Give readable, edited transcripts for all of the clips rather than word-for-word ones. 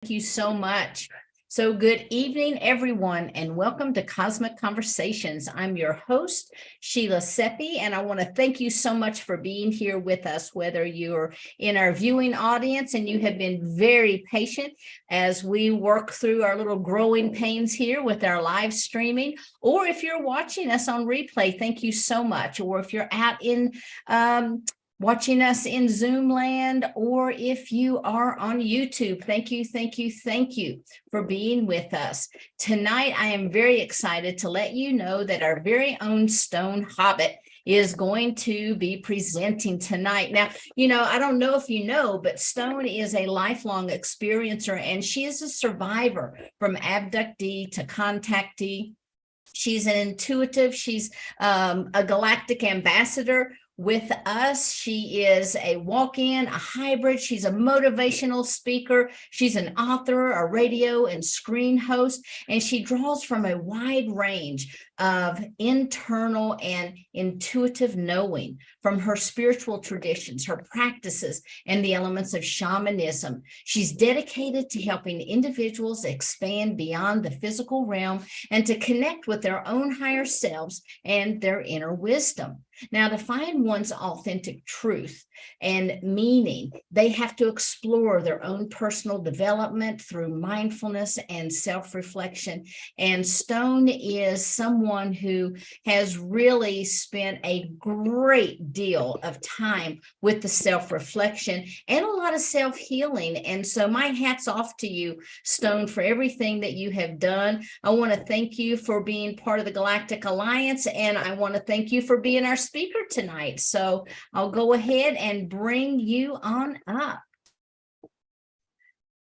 Thank you so much. So good evening, everyone, and welcome to Cosmic Conversations. I'm your host, Sheila Seppi, and I want to thank you so much for being here with us, whether you're in our viewing audience and you have been very patient as we work through our little growing pains here with our live streaming, or if you're watching us on replay, thank you so much. Or if you're out in watching us in Zoom land, or if you are on YouTube, thank you for being with us. Tonight, I am very excited to let you know that our very own Stone Hobbit is going to be presenting tonight. Now, I don't know if you know, but Stone is a lifelong experiencer, and she is a survivor from abductee to contactee. She's an intuitive. She's a galactic ambassador with us. She is a walk-in, a hybrid. She's a motivational speaker. She's an author, a radio and screen host, and she draws from a wide range of internal and intuitive knowing from her spiritual traditions, her practices, and the elements of shamanism. She's dedicated to helping individuals expand beyond the physical realm and to connect with their own higher selves and their inner wisdom. Now, to find one's authentic truth and meaning, they have to explore their own personal development through mindfulness and self-reflection. And Stone is someone who has really spent a great deal of time with the self-reflection and a lot of self-healing. And so my hat's off to you, Stone, for everything that you have done. I want to thank you for being part of the Galactic Alliance, and I want to thank you for being our speaker tonight. So I'll go ahead and bring you on up.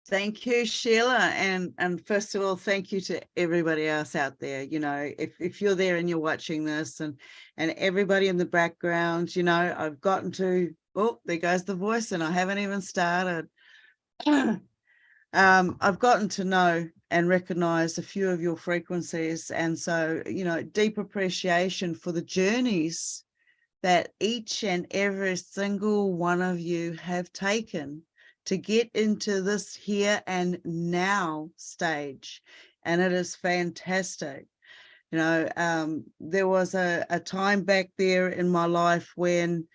Thank you, Sheila. And first of all, thank you to everybody else out there. If you're there and you're watching this, and everybody in the background, I've gotten to, oh, there goes the voice, and I haven't even started. I've gotten to know and recognize a few of your frequencies. And so, deep appreciation for the journeys that each and every single one of you have taken to get into this here and now stage. And it is fantastic. There was a time back there in my life when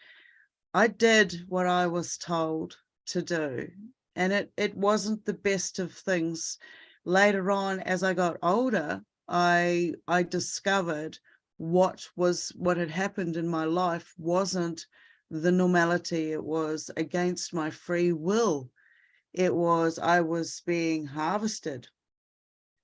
I did what I was told to do. And it wasn't the best of things. Later on, as I got older, I discovered what had happened in my life wasn't the normality. It was against my free will. I was being harvested.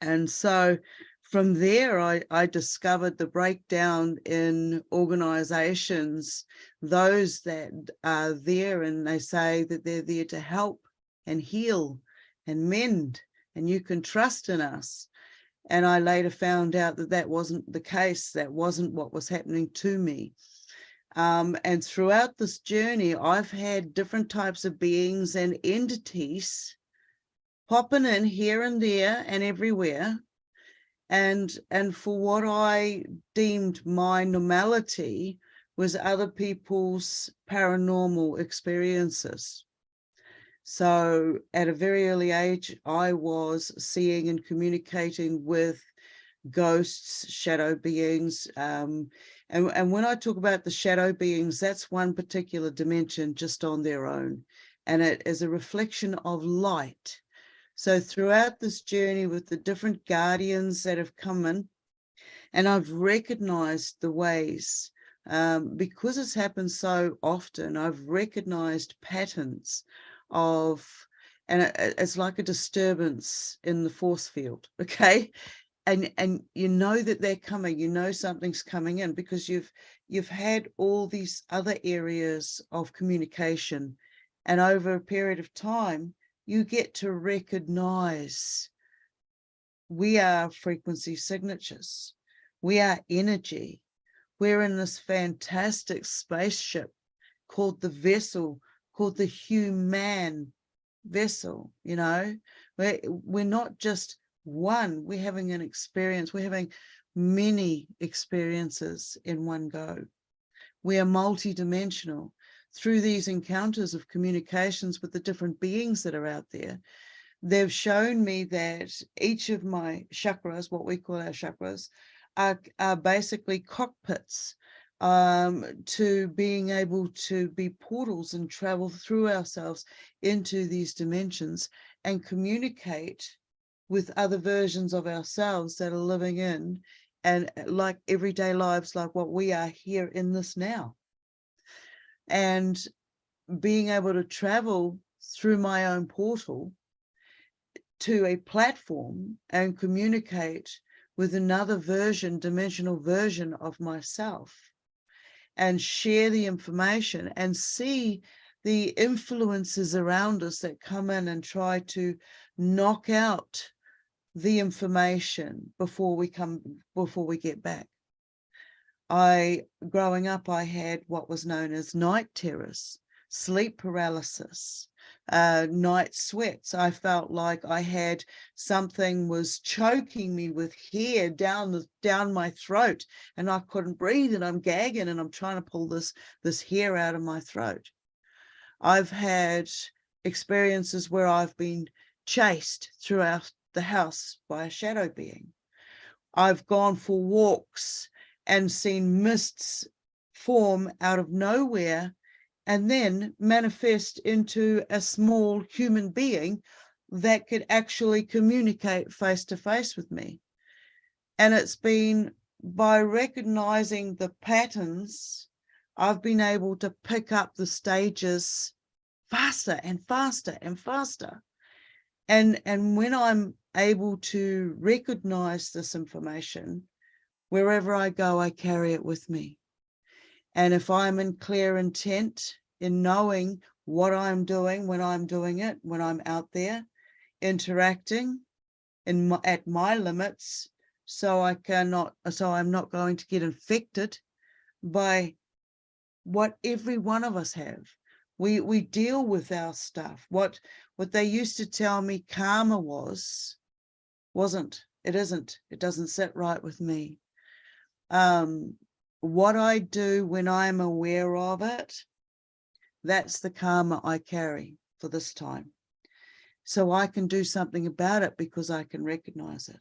And so from there, I discovered the breakdown in organizations, those that are there and they say that they're there to help and heal and mend, and you can trust in us. And I later found out that that wasn't the case. That wasn't what was happening to me. And throughout this journey, I've had different types of beings and entities popping in here and there and everywhere. And for what I deemed my normality was other people's paranormal experiences. So at a very early age, I was seeing and communicating with ghosts, shadow beings. And when I talk about the shadow beings, that's one particular dimension just on their own. And it is a reflection of light. So throughout this journey with the different guardians that have come in, and I've recognized the ways, because it's happened so often, I've recognized patterns of, and it's like a disturbance in the force field, okay? And you know that they're coming, something's coming in because you've had all these other areas of communication, and over a period of time, you get to recognize we are frequency signatures. We are energy. We're in this fantastic spaceship called the vessel, called the human vessel. We're not just one, we're having an experience, we're having many experiences in one go. We are multidimensional. Through these encounters of communications with the different beings that are out there, they've shown me that each of my chakras, what we call our chakras, are basically cockpits to being able to be portals and travel through ourselves into these dimensions and communicate with other versions of ourselves that are living in and like everyday lives like what we are here in this now. And being able to travel through my own portal to a platform and communicate with another version, dimensional version of myself, and share the information and see the influences around us that come in and try to knock out the information before we get back. Growing up, I had what was known as night terrors, sleep paralysis, night sweats. I felt like I had something was choking me with hair down my throat, and I couldn't breathe, and I'm gagging, and I'm trying to pull this hair out of my throat. I've had experiences where I've been chased throughout the house by a shadow being. I've gone for walks and seen mists form out of nowhere and then manifest into a small human being that could actually communicate face to face with me. And it's been by recognizing the patterns, I've been able to pick up the stages faster and faster and faster. And when I'm able to recognize this information, wherever I go, I carry it with me. And if I'm in clear intent in knowing what I'm doing when I'm doing it, when I'm out there interacting at my limits, so I'm not going to get infected by what every one of us have. We deal with our stuff. What they used to tell me karma wasn't. It isn't. It doesn't sit right with me. What I do when I'm aware of it, that's the karma I carry for this time. So I can do something about it because I can recognize it.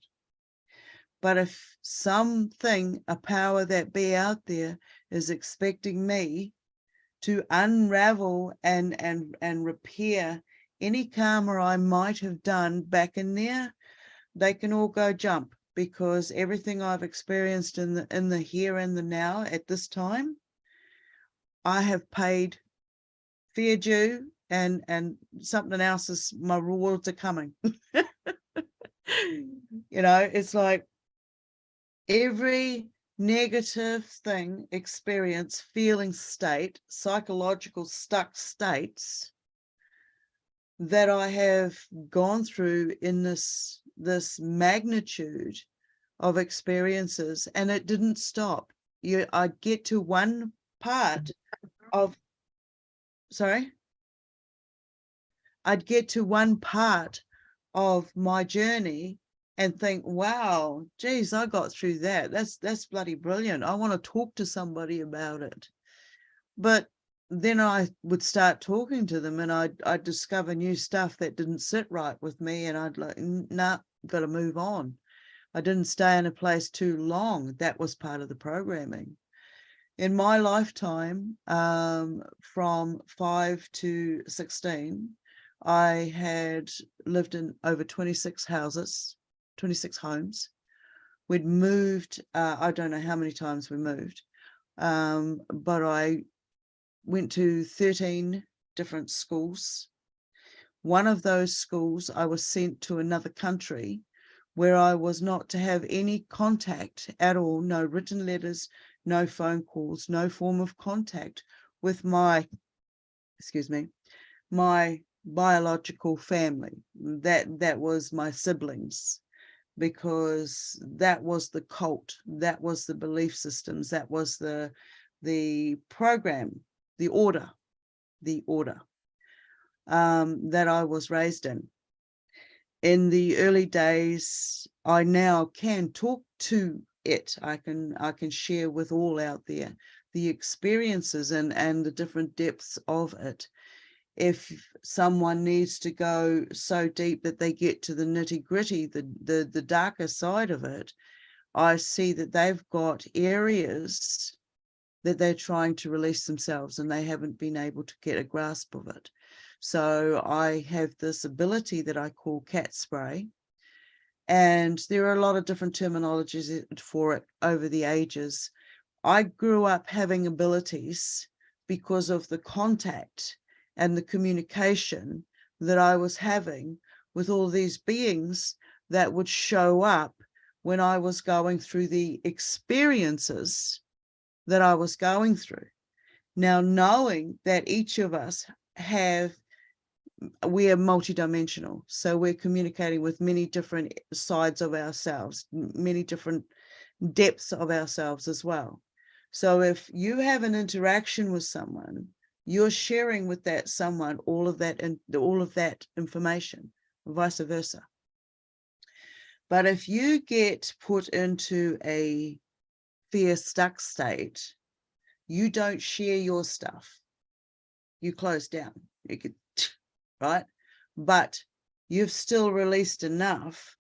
But if something, a power that be out there, is expecting me to unravel and repair any karma I might have done back in there, they can all go jump, because everything I've experienced in the here and the now at this time, I have paid fair due, and something else is, my rewards are coming. It's like every negative thing, experience, feeling state, psychological stuck states that I have gone through in this magnitude of experiences, and it didn't stop. I'd get to one part of my journey and think, wow, geez, I got through that. That's bloody brilliant. I want to talk to somebody about it. But then I would start talking to them, and I'd discover new stuff that didn't sit right with me, and I'd like, nah, got to move on. I didn't stay in a place too long. That was part of the programming. In my lifetime, from 5 to 16, I had lived in over 26 houses, 26 homes. We'd moved, I don't know how many times we moved, but I went to 13 different schools. One of those schools, I was sent to another country where I was not to have any contact at all, no written letters, no phone calls, no form of contact with my biological family. That was my siblings, because that was the cult, that was the belief systems, that was the program, the order that I was raised in. In the early days, I now can talk to it. I can share with all out there the experiences and the different depths of it. if someone needs to go so deep that they get to the nitty-gritty, the darker side of it, I see that they've got areas that they're trying to release themselves and they haven't been able to get a grasp of it. So I have this ability that I call cat spray. And there are a lot of different terminologies for it over the ages. I grew up having abilities because of the contact and the communication that I was having with all these beings that would show up when I was going through the experiences that I was going through. Now, knowing that each of us we are multidimensional, so we're communicating with many different sides of ourselves, many different depths of ourselves as well. So if you have an interaction with someone, you're sharing with that someone all of that information, vice versa. But if you get put into a fear stuck state, you don't share your stuff. You close down. You could, right? But you've still released enough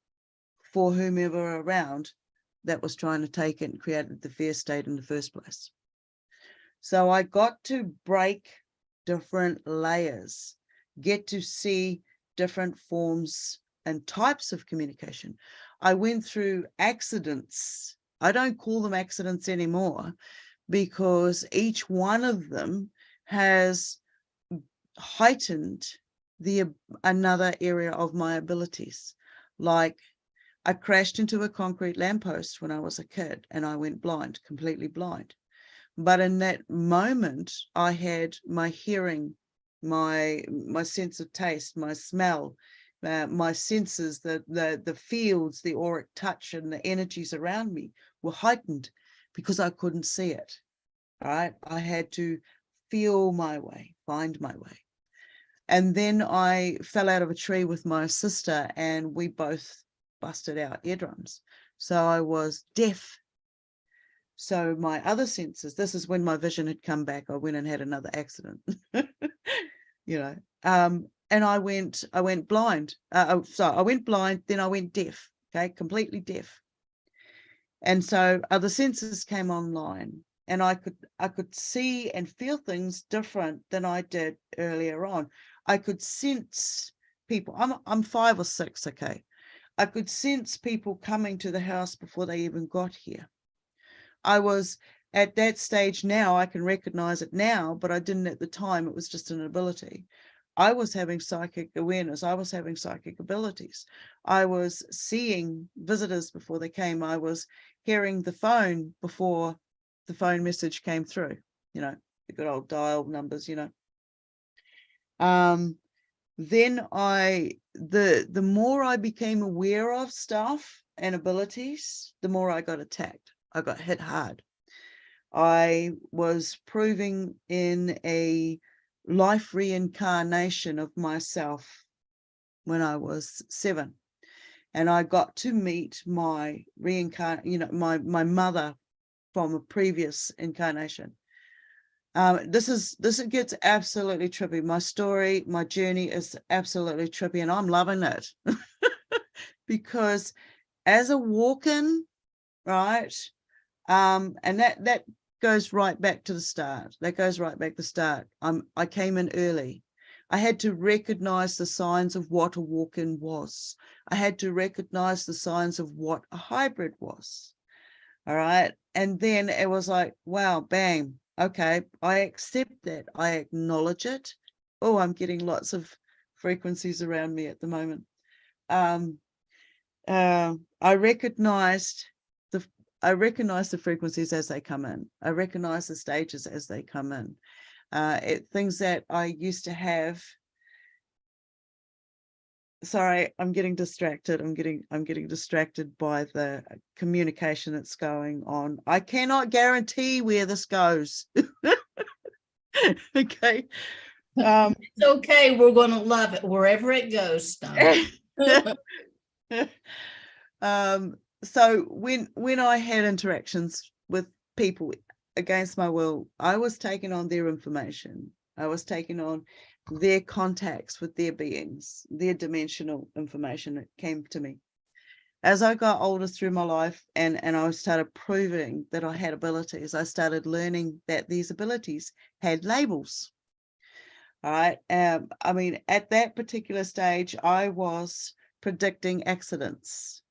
for whomever around that was trying to take it and created the fear state in the first place. So I got to break different layers, get to see different forms and types of communication. I went through accidents. I don't call them accidents anymore because each one of them has heightened another area of my abilities. Like I crashed into a concrete lamppost when I was a kid and I went blind, completely blind. But in that moment, I had my hearing, my sense of taste, my smell, my senses, the fields, the auric touch and the energies around me were heightened because I couldn't see it, right? I had to feel my way, find my way. And then I fell out of a tree with my sister and we both busted our eardrums. So I was deaf. So my other senses, this is when my vision had come back. I went and had another accident, and I went blind. So I went blind, then I went deaf, okay, completely deaf. And so other senses came online and I could see and feel things different than I did earlier on. I could sense people. I'm 5 or 6, okay. I could sense people coming to the house before they even got here. I was at that stage now, I can recognize it now, but I didn't at the time. It was just an ability. I was having psychic awareness. I was having psychic abilities. I was seeing visitors before they came. I was hearing the phone before the phone message came through, the good old dial numbers, Then the more I became aware of stuff and abilities, the more I got attacked. I got hit hard. I was proving in a life reincarnation of myself when I was 7. And I got to meet my my mother from a previous incarnation. This gets absolutely trippy. My story, my journey is absolutely trippy, and I'm loving it because as a walk-in, right? And that goes right back to the start. That goes right back to the start. I came in early. I had to recognize the signs of what a walk-in was. I had to recognize the signs of what a hybrid was. All right. And then it was like, wow, bang. Okay, I accept that. I acknowledge it. Oh, I'm getting lots of frequencies around me at the moment. I recognized the frequencies as they come in. I recognize the stages as they come in. Things that I used to have. Sorry, I'm getting distracted. I'm getting distracted by the communication that's going on. I cannot guarantee where this goes. Okay. It's okay. We're going to love it wherever it goes, Stone. So when I had interactions with people against my will, I was taking on their information. I was taking on their contacts with their beings, their dimensional information that came to me. As I got older through my life and I started proving that I had abilities, I started learning that these abilities had labels. All right. I mean, at that particular stage, I was predicting accidents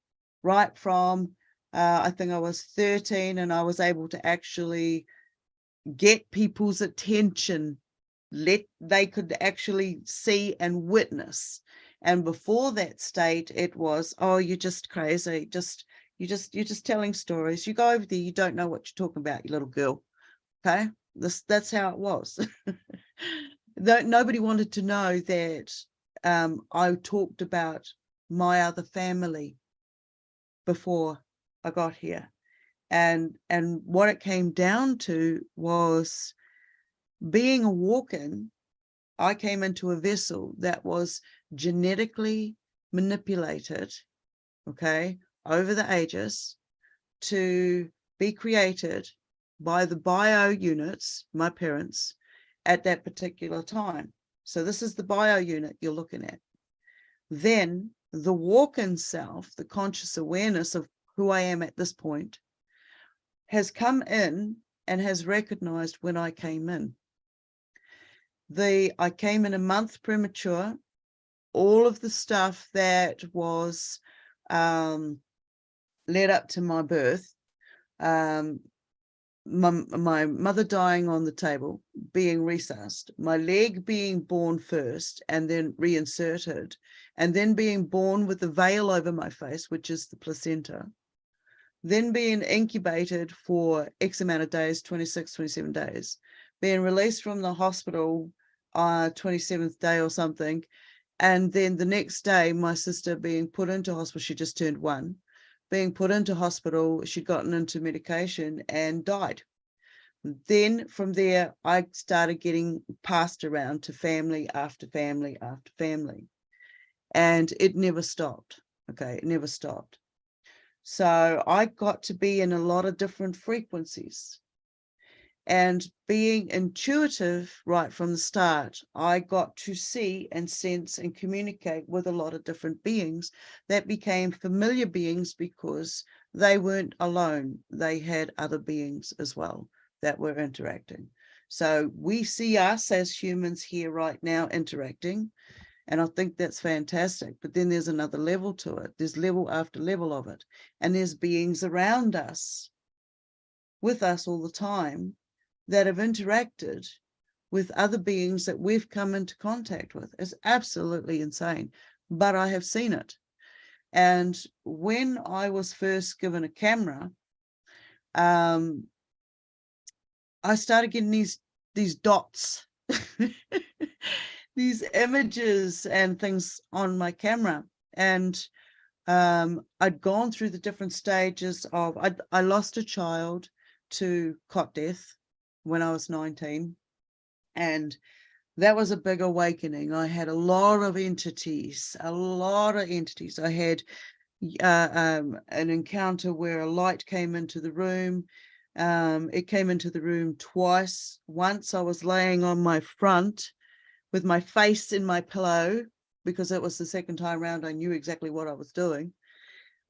right from, I think I was 13, and I was able to actually get people's attention, they could actually see and witness. And before that state, it was, oh, you're just crazy, you're just telling stories. You go over there, you don't know what you're talking about, you little girl. Okay, that's how it was. Nobody wanted to know that I talked about my other family before I got here. And what it came down to was, being a walk-in, I came into a vessel that was genetically manipulated, okay, over the ages to be created by the bio units, my parents, at that particular time. So this is the bio unit you're looking at. Then the walk-in self, the conscious awareness of who I am at this point, has come in and has recognized when I came in. I came in a month premature. All of the stuff that was led up to my birth, my mother dying on the table, being resuscitated, my leg being born first and then reinserted, and then being born with the veil over my face, which is the placenta, then being incubated for X amount of days, 26, 27 days, being released from the hospital 27th day or something, and then the next day my sister being put into hospital, she just turned 1, being put into hospital, she'd gotten into medication and died. Then from there I started getting passed around to family after family after family, and it never stopped. Okay, it never stopped. So I got to be in a lot of different frequencies. And being intuitive right from the start, I got to see and sense and communicate with a lot of different beings that became familiar beings, because they weren't alone. They had other beings as well that were interacting. So we see us as humans here right now interacting, and I think that's fantastic. But then there's another level to it. There's level after level of it. And there's beings around us, with us all the time, that have interacted with other beings that we've come into contact with. It's absolutely insane, but I have seen it. And when I was first given a camera, I started getting these dots, these images and things on my camera. And I'd gone through the different stages of, I lost a child to cot death when I was 19. And that was a big awakening. I had a lot of entities. I had an encounter where a light came into the room. It came into the room twice. Once I was laying on my front with my face in my pillow, because it was the second time around I knew exactly what I was doing.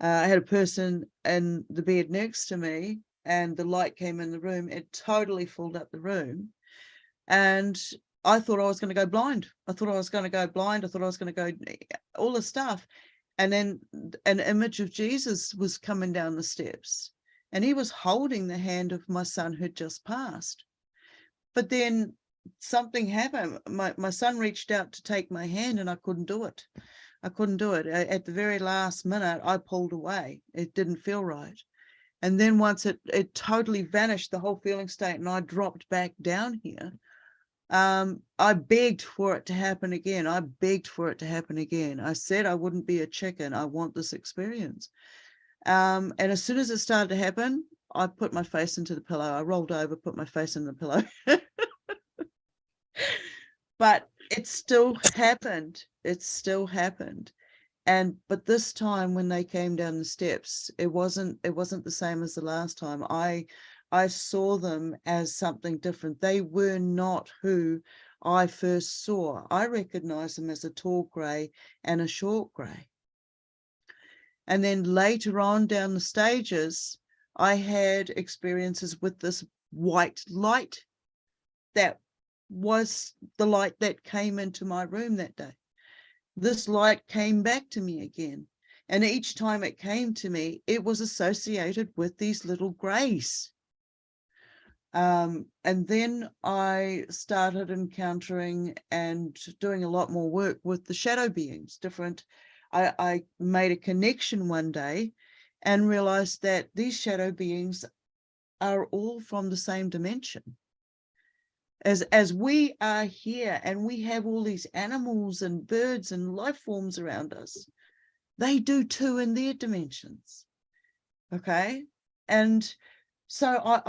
I had a person in the bed next to me, and the light came in the room. It totally filled up the room. And I thought I was going to go blind. I thought I was going to go all the stuff. And then an image of Jesus was coming down the steps, and he was holding the hand of my son who'd just passed. But then something happened. My son reached out to take my hand, and I couldn't do it. At the very last minute, I pulled away. It didn't feel right. And then once it totally vanished, the whole feeling state, and I dropped back down here. I begged for it to happen again. I said I wouldn't be a chicken. I want this experience. And as soon as it started to happen, I put my face into the pillow. I rolled over, put my face in the pillow. But it still happened. But this time when they came down the steps, it wasn't the same as the last time. I saw them as something different. They were not who I first saw. I recognized them as a tall grey and a short grey. And then later on down the stages, I had experiences with this white light that was the light that came into my room that day. This light came back to me again. And each time it came to me, it was associated with these little greys. And then I started encountering and doing a lot more work with the shadow beings, I made a connection one day and realized that these shadow beings are all from the same dimension. As we are here and we have all these animals and birds and life forms around us, they do too in their dimensions. Okay. And so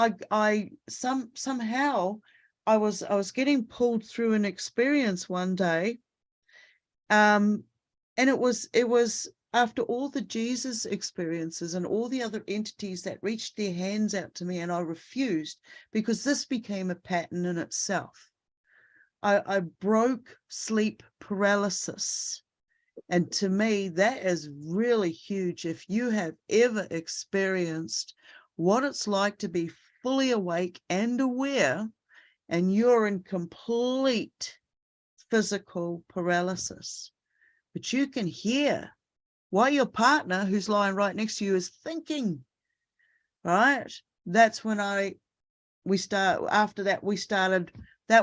somehow I was getting pulled through an experience one day. And it was after all the Jesus experiences and all the other entities that reached their hands out to me, and I refused, because this became a pattern in itself. I broke sleep paralysis. And to me, that is really huge. If you have ever experienced what it's like to be fully awake and aware, and you're in complete physical paralysis, but you can hear what your partner who's lying right next to you is thinking, right? That's when that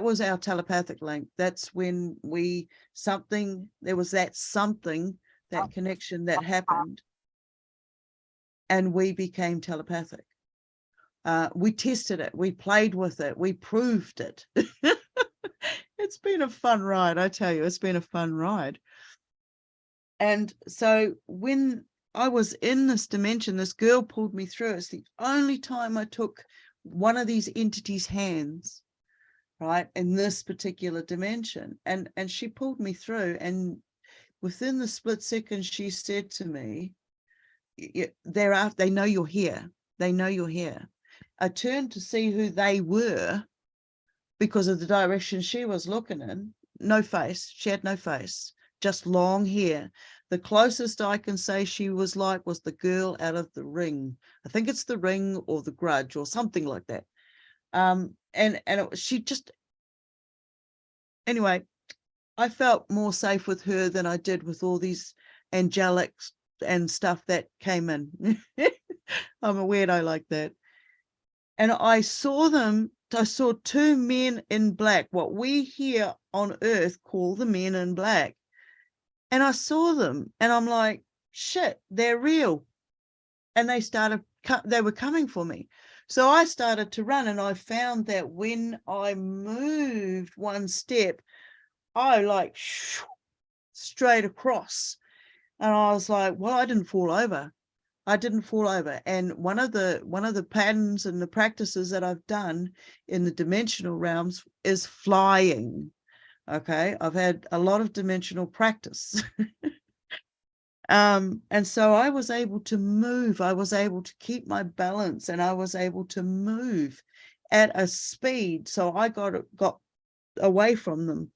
was our telepathic link. That's when there was that connection that happened, and we became telepathic. We tested it, we played with it, we proved it. It's been a fun ride, I tell you, it's been a fun ride. And so when I was in this dimension, this girl pulled me through. It's the only time I took one of these entities' hands, right, in this particular dimension. And she pulled me through, and within the split second, she said to me, they know you're here. They know you're here. I turned to see who they were because of the direction she was looking in. No face. She had no face, just long hair. The closest I can say she was like was the girl out of The Ring. I think it's The Ring or The Grudge or something like that. Anyway, I felt more safe with her than I did with all these angelics and stuff that came in. I'm a weirdo like that. And I saw two men in black, what we here on Earth call the men in black. And I saw them and I'm like, shit, they're real. And they were coming for me. So I started to run, and I found that when I moved one step, I straight across. And I was like, well, I didn't fall over. And one of the patterns and the practices that I've done in the dimensional realms is flying. Okay, I've had a lot of dimensional practice. And so I was able to move. I was able to keep my balance, and I was able to move at a speed. So I got away from them.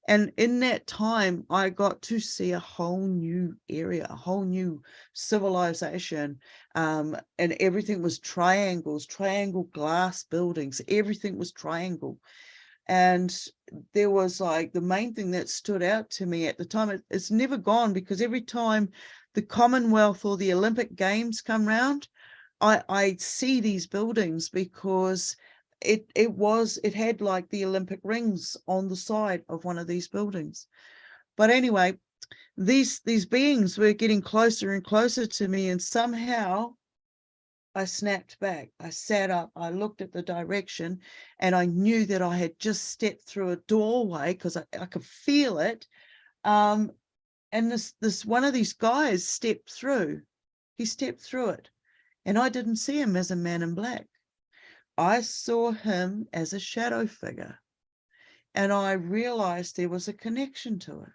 And in that time, I got to see a whole new area, a whole new civilization. And everything was triangles, triangle glass buildings. Everything was triangle. And there was the main thing that stood out to me at the time, it's never gone, because every time the Commonwealth or the Olympic Games come round, I see these buildings, because it had the Olympic rings on the side of one of these buildings. But anyway, these beings were getting closer and closer to me, and somehow I snapped back. I sat up, I looked at the direction, and I knew that I had just stepped through a doorway, because I could feel it. And this one of these guys stepped through. He stepped through it, and I didn't see him as a man in black. I saw him as a shadow figure, and I realized there was a connection to it.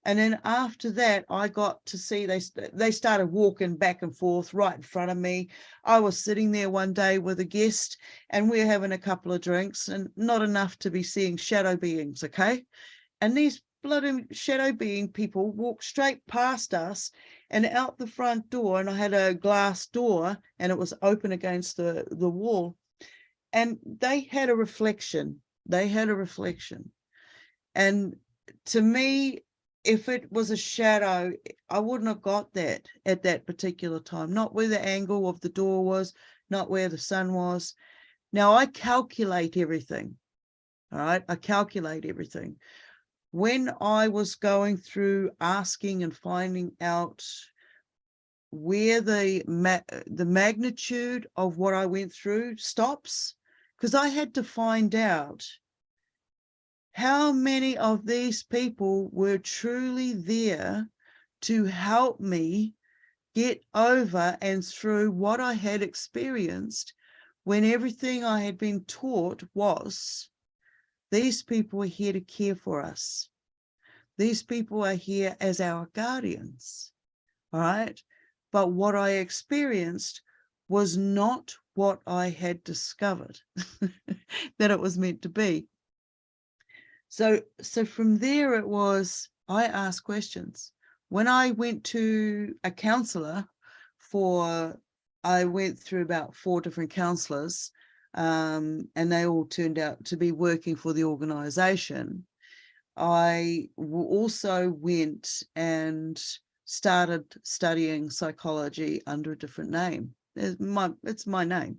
And then after that, I got to see they started walking back and forth right in front of me. I was sitting there one day with a guest, and we were having a couple of drinks, and not enough to be seeing shadow beings, okay? And these bloody shadow being people walked straight past us and out the front door, and I had a glass door, and it was open against the wall. And they had a reflection. And to me, if it was a shadow, I wouldn't have got that at that particular time, not where the angle of the door was, not where the sun was. Now I calculate everything. All right. I calculate everything. When I was going through asking and finding out where the magnitude of what I went through stops, because I had to find out how many of these people were truly there to help me get over and through what I had experienced, when everything I had been taught was, these people are here to care for us. These people are here as our guardians, all right? But what I experienced was not what I had discovered that it was meant to be. So from there it was, I asked questions. When I went to a counselor I went through about 4 different counselors, and they all turned out to be working for the organization. I also went and started studying psychology under a different name. It's my name.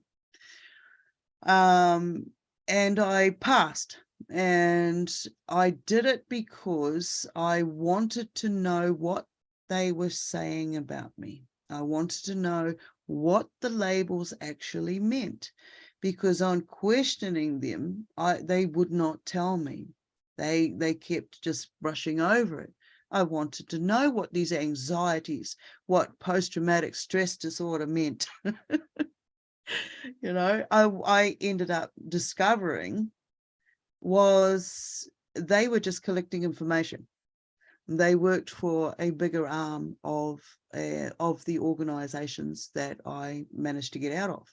And I passed. And I did it because I wanted to know what they were saying about me. I wanted to know what the labels actually meant, because on questioning them, they would not tell me. They kept just brushing over it. I wanted to know what these anxieties, what post-traumatic stress disorder meant. You know, I ended up discovering was they were just collecting information. They worked for a bigger arm of the organizations that I managed to get out of.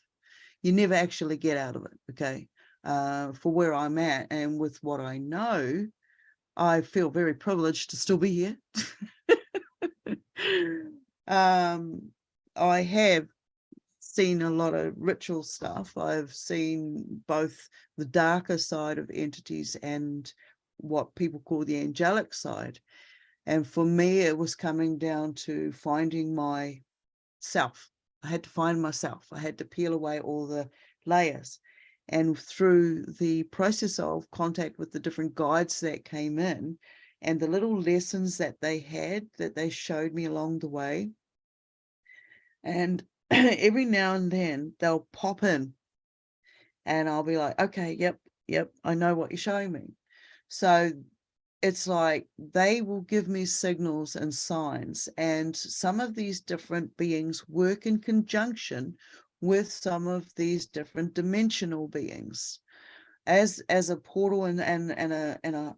You never actually get out of it, okay? For where I'm at and with what I know, I feel very privileged to still be here. I have seen a lot of ritual stuff. I've seen both the darker side of entities and what people call the angelic side. And for me, it was coming down to finding myself. I had to find myself. I had to peel away all the layers. And through the process of contact with the different guides that came in and the little lessons that they showed me along the way, and every now and then they'll pop in and I'll be like, okay, yep, I know what you're showing me. So it's like they will give me signals and signs, and some of these different beings work in conjunction with some of these different dimensional beings as a portal and a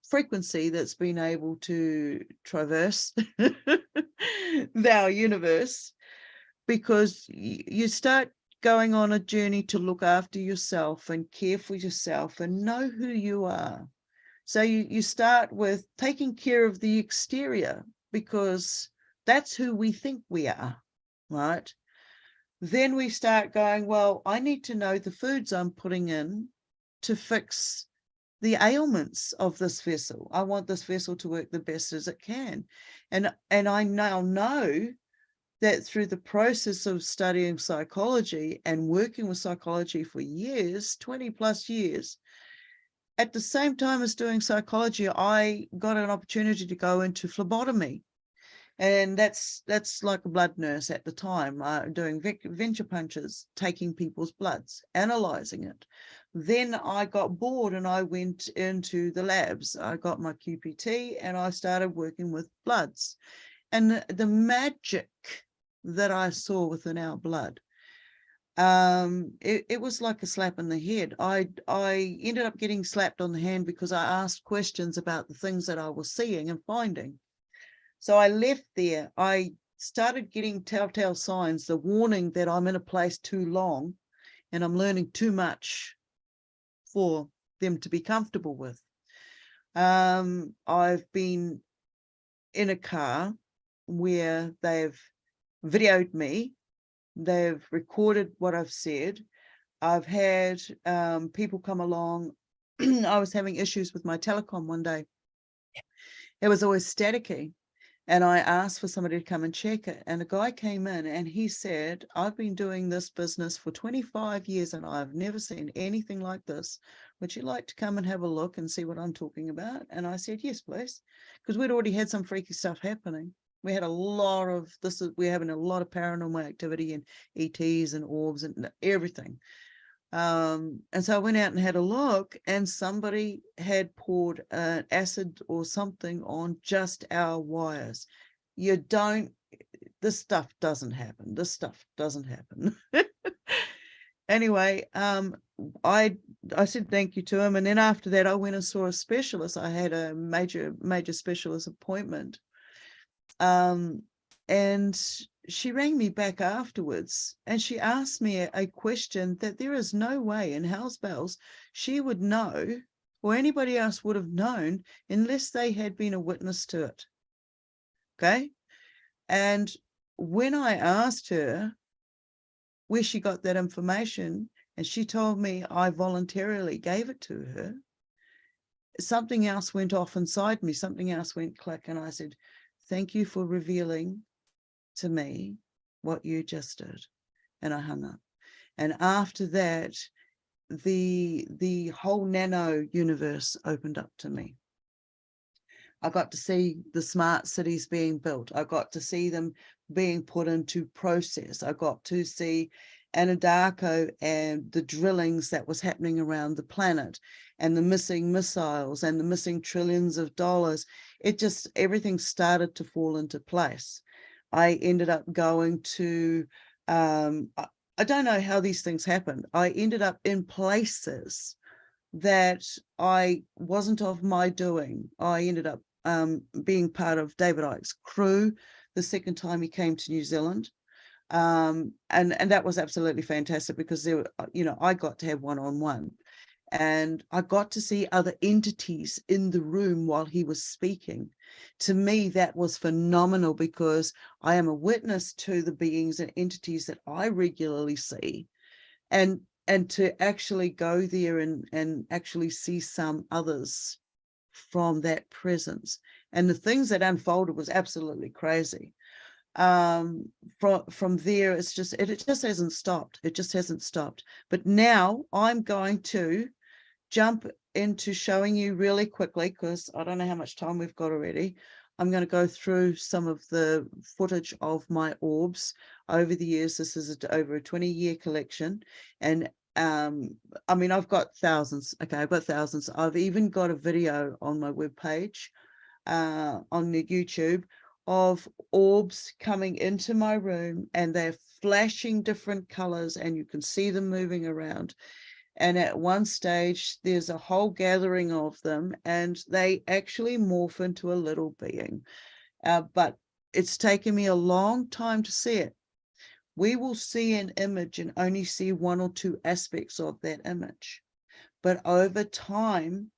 frequency that's been able to traverse our universe, because you start going on a journey to look after yourself and care for yourself and know who you are. So you start with taking care of the exterior, because that's who we think we are, right? Then we start going, well, I need to know the foods I'm putting in to fix the ailments of this vessel. I want this vessel to work the best as it can. And I now know that through the process of studying psychology and working with psychology for years, 20 plus years, at the same time as doing psychology, I got an opportunity to go into phlebotomy. And that's like a blood nurse at the time, doing venture punches, taking people's bloods, analyzing it. Then I got bored and I went into the labs. I got my QPT and I started working with bloods. And the magic that I saw within our blood, It was like a slap in the head. I ended up getting slapped on the hand because I asked questions about the things that I was seeing and finding. So I left there. I started getting telltale signs, the warning that I'm in a place too long and I'm learning too much for them to be comfortable with. I've been in a car where they've videoed me. They've recorded what I've said. I've had people come along. I was having issues with my telecom one day. It was always staticky. And I asked for somebody to come and check it. And a guy came in and he said, I've been doing this business for 25 years and I've never seen anything like this. Would you like to come and have a look and see what I'm talking about? And I said, yes, please. Because we'd already had some freaky stuff happening. We had a lot of we're having a lot of paranormal activity and ETs and orbs and everything. And so I went out and had a look, and somebody had poured an acid or something on just our wires. This stuff doesn't happen. This stuff doesn't happen. Anyway, I said thank you to him, and then after that I went and saw a specialist. I had a major specialist appointment. And she rang me back afterwards and she asked me a question that there is no way in hell's bells she would know or anybody else would have known unless they had been a witness to it. Okay. And when I asked her where she got that information, and she told me I voluntarily gave it to her, something else went off inside me. Something else went click. And I said, thank you for revealing to me what you just did. And I hung up. And after that, the whole nano universe opened up to me. I got to see the smart cities being built. I got to see them being put into process. I got to see Anadarko and the drillings that was happening around the planet and the missing missiles and the missing trillions of dollars. Everything started to fall into place. I ended up going to, I don't know how these things happen. I ended up in places that I wasn't of my doing. I ended up being part of David Icke's crew the second time he came to New Zealand. And that was absolutely fantastic because there were, I got to have one-on-one. And I got to see other entities in the room while he was speaking. To me, that was phenomenal because I am a witness to the beings and entities that I regularly see. And to actually go there and actually see some others from that presence. And the things that unfolded was absolutely crazy. From there, it just hasn't stopped. It just hasn't stopped. But now I'm going to jump into showing you really quickly, because I don't know how much time we've got already. I'm going to go through some of the footage of my orbs over the years. This is over a 20-year collection. And I mean, I've got thousands. Okay, I've got thousands. I've even got a video on my webpage, on the YouTube, of orbs coming into my room, and they're flashing different colors and you can see them moving around. And at one stage, there's a whole gathering of them, and they actually morph into a little being. But it's taken me a long time to see it. We will see an image and only see one or two aspects of that image. But over time,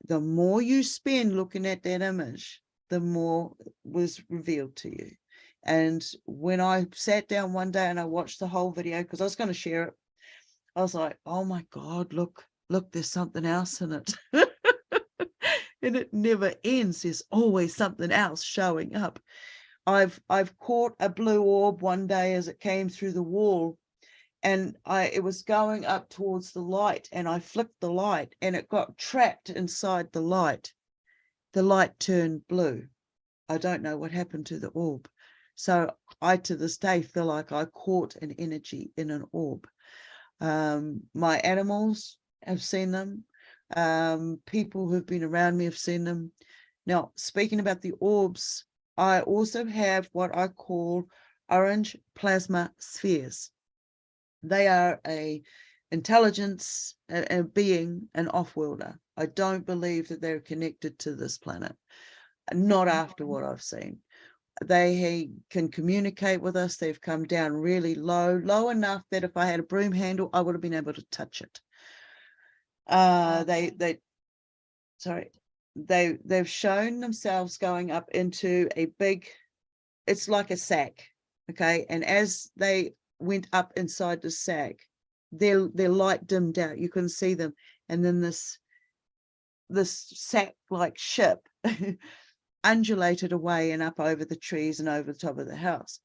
the more you spend looking at that image, the more was revealed to you. And when I sat down one day and I watched the whole video, because I was going to share it, I was like, oh my God, look, there's something else in it. And it never ends. There's always something else showing up. I've caught a blue orb one day as it came through the wall, and it was going up towards the light, and I flicked the light and it got trapped inside the light. The light turned blue. I don't know what happened to the orb. So I, to this day, feel like I caught an energy in an orb. My animals have seen them. People who've been around me have seen them. Now, speaking about the orbs, I also have what I call orange plasma spheres. They are a intelligence, a being, an off-worlder. I don't believe that they're connected to this planet, not after what I've seen. They can communicate with us. They've come down really low enough that if I had a broom handle, I would have been able to touch it. They've shown themselves going up into a big, it's like a sack, okay? And as they went up inside the sack, their light dimmed out. You couldn't see them. And then this sack-like ship undulated away and up over the trees and over the top of the house.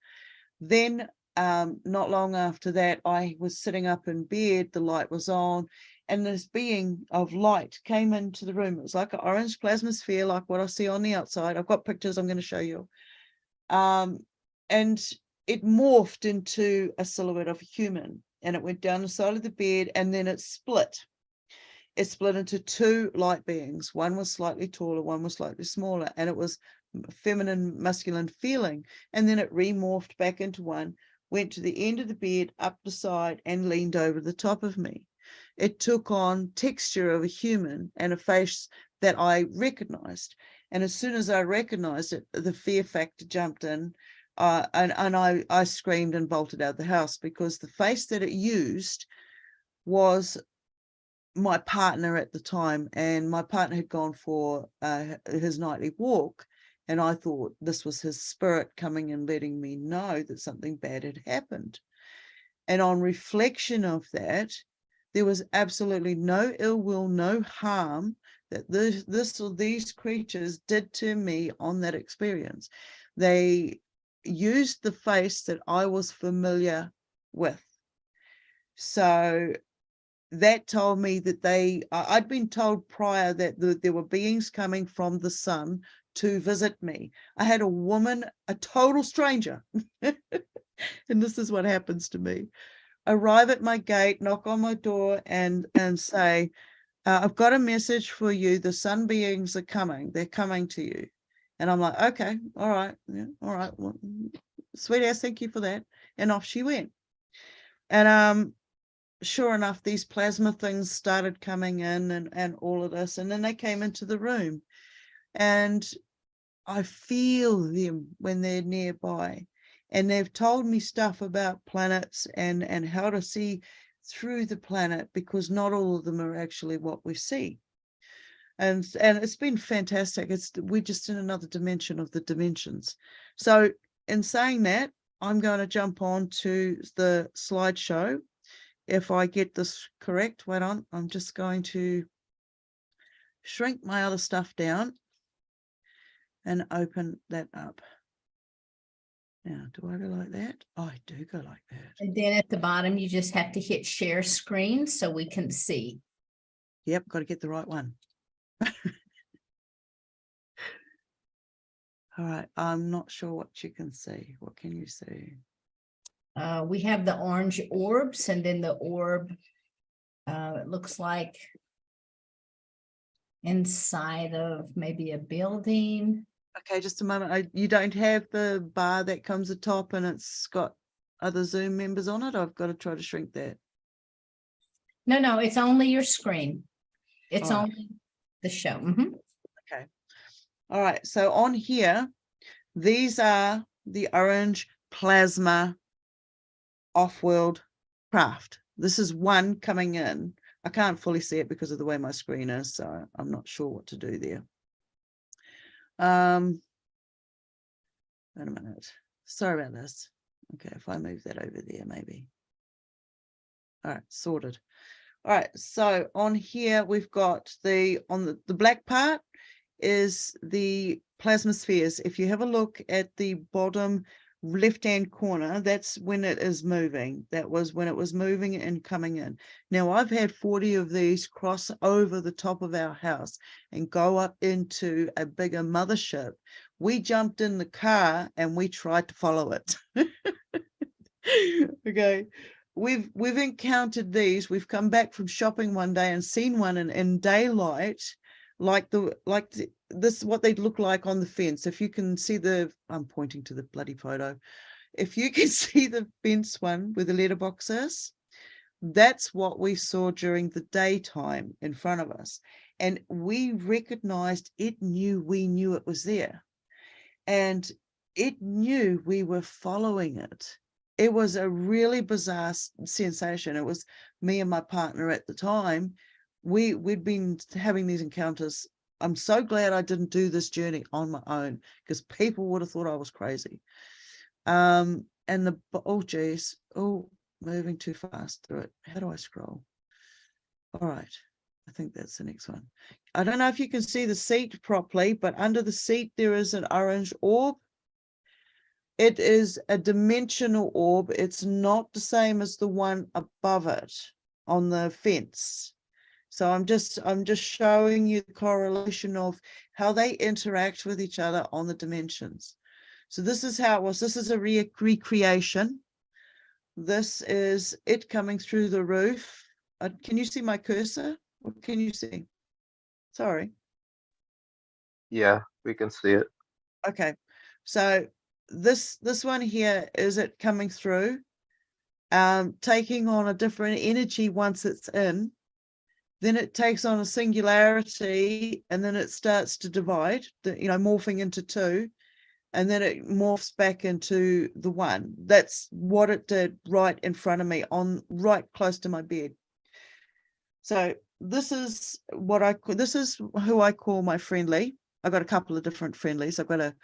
Then not long after that, I was sitting up in bed, the light was on, and this being of light came into the room. It was like an orange plasma sphere, like what I see on the outside. I've got pictures I'm going to show you. And it morphed into a silhouette of a human, and it went down the side of the bed, and then it split. It split into two light beings. One was slightly taller, one was slightly smaller, and it was feminine, masculine feeling. And then it remorphed back into one, went to the end of the bed, up the side, and leaned over the top of me. It took on texture of a human and a face that I recognized. And as soon as I recognized it, the fear factor jumped in, and I screamed and bolted out of the house, because the face that it used was my partner at the time, and my partner had gone for his nightly walk, and I thought this was his spirit coming and letting me know that something bad had happened. And on reflection of that, there was absolutely no ill will, no harm that this or these creatures did to me on that experience. They used the face that I was familiar with. So that told me that I'd been told prior that there were beings coming from the sun to visit me. I had a woman, a total stranger, and this is what happens to me, arrive at my gate, knock on my door, and say, I've got a message for you. The sun beings are coming. They're coming to you. And I'm like, okay, all right. Yeah, all right. Well, sweet ass, thank you for that. And off she went. And sure enough, these plasma things started coming in, and all of this. And then they came into the room. And I feel them when they're nearby. And they've told me stuff about planets and how to see through the planet, because not all of them are actually what we see. And it's been fantastic. We're just in another dimension of the dimensions. So in saying that, I'm going to jump on to the slideshow. If I get this correct, wait on, I'm just going to shrink my other stuff down and open that up. Now, do I go like that? Oh, I do go like that. And then at the bottom, you just have to hit share screen so we can see. Yep, got to get the right one. All right, I'm not sure what you can see. What can you see? We have the orange orbs, and then the orb, it looks like inside of maybe a building. Okay, just a moment. You don't have the bar that comes at top and it's got other Zoom members on it? I've got to try to shrink that. No, it's only your screen. It's All right. only the show. Okay. All right. So on here, these are the orange plasma off-world craft. This is one coming in. I can't fully see it because of the way my screen is, so I'm not sure what to do there. Wait a minute. Sorry about this. Okay, if I move that over there, maybe. All right, sorted. All right, so on here we've got the black part is the plasma spheres. If you have a look at the bottom left-hand corner, that's when it is moving. That was when it was moving and coming in. Now I've had 40 of these cross over the top of our house and go up into a bigger mothership. We jumped in the car and we tried to follow it. Okay. We've encountered these. We've come back from shopping one day and seen one in daylight, like this, what they'd look like on the fence. If you can see I'm pointing to the bloody photo. If you can see the fence one where the letterbox is, that's what we saw during the daytime in front of us. And we recognized it knew we knew it was there. And it knew we were following it. It was a really bizarre sensation. It was me and my partner at the time. We'd been having these encounters. I'm so glad I didn't do this journey on my own, because people would have thought I was crazy. And oh geez, moving too fast through it. How do I scroll? All right, I think that's the next one. I don't know if you can see the seat properly, but under the seat there is an orange orb. It is a dimensional orb. It's not the same as the one above it on the fence. So I'm just showing you the correlation of how they interact with each other on the dimensions. So this is how it was. This is a recreation. This is it coming through the roof. Can you see my cursor? What can you see? Sorry. Yeah, we can see it. Okay. So this one here is it coming through, taking on a different energy once it's in. Then it takes on a singularity, and then it starts to divide, morphing into two, and then it morphs back into the one. That's what it did right in front of me, right close to my bed. So this is who I call my friendly. I've got a couple of different friendlies. I've got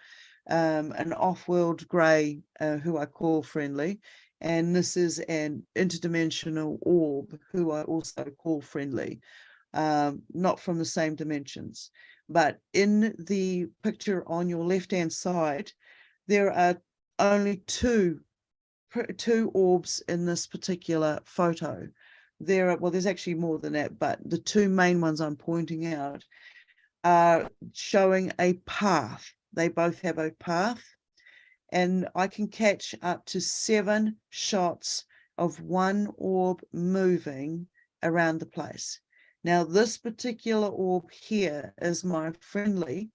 an off-world grey who I call friendly, and this is an interdimensional orb who I also call friendly, not from the same dimensions. But in the picture on your left-hand side, there are only two orbs in this particular photo. There's actually more than that, but the two main ones I'm pointing out are showing a path. They both have a path, and I can catch up to 7 shots of one orb moving around the place. Now, this particular orb here is my friendly,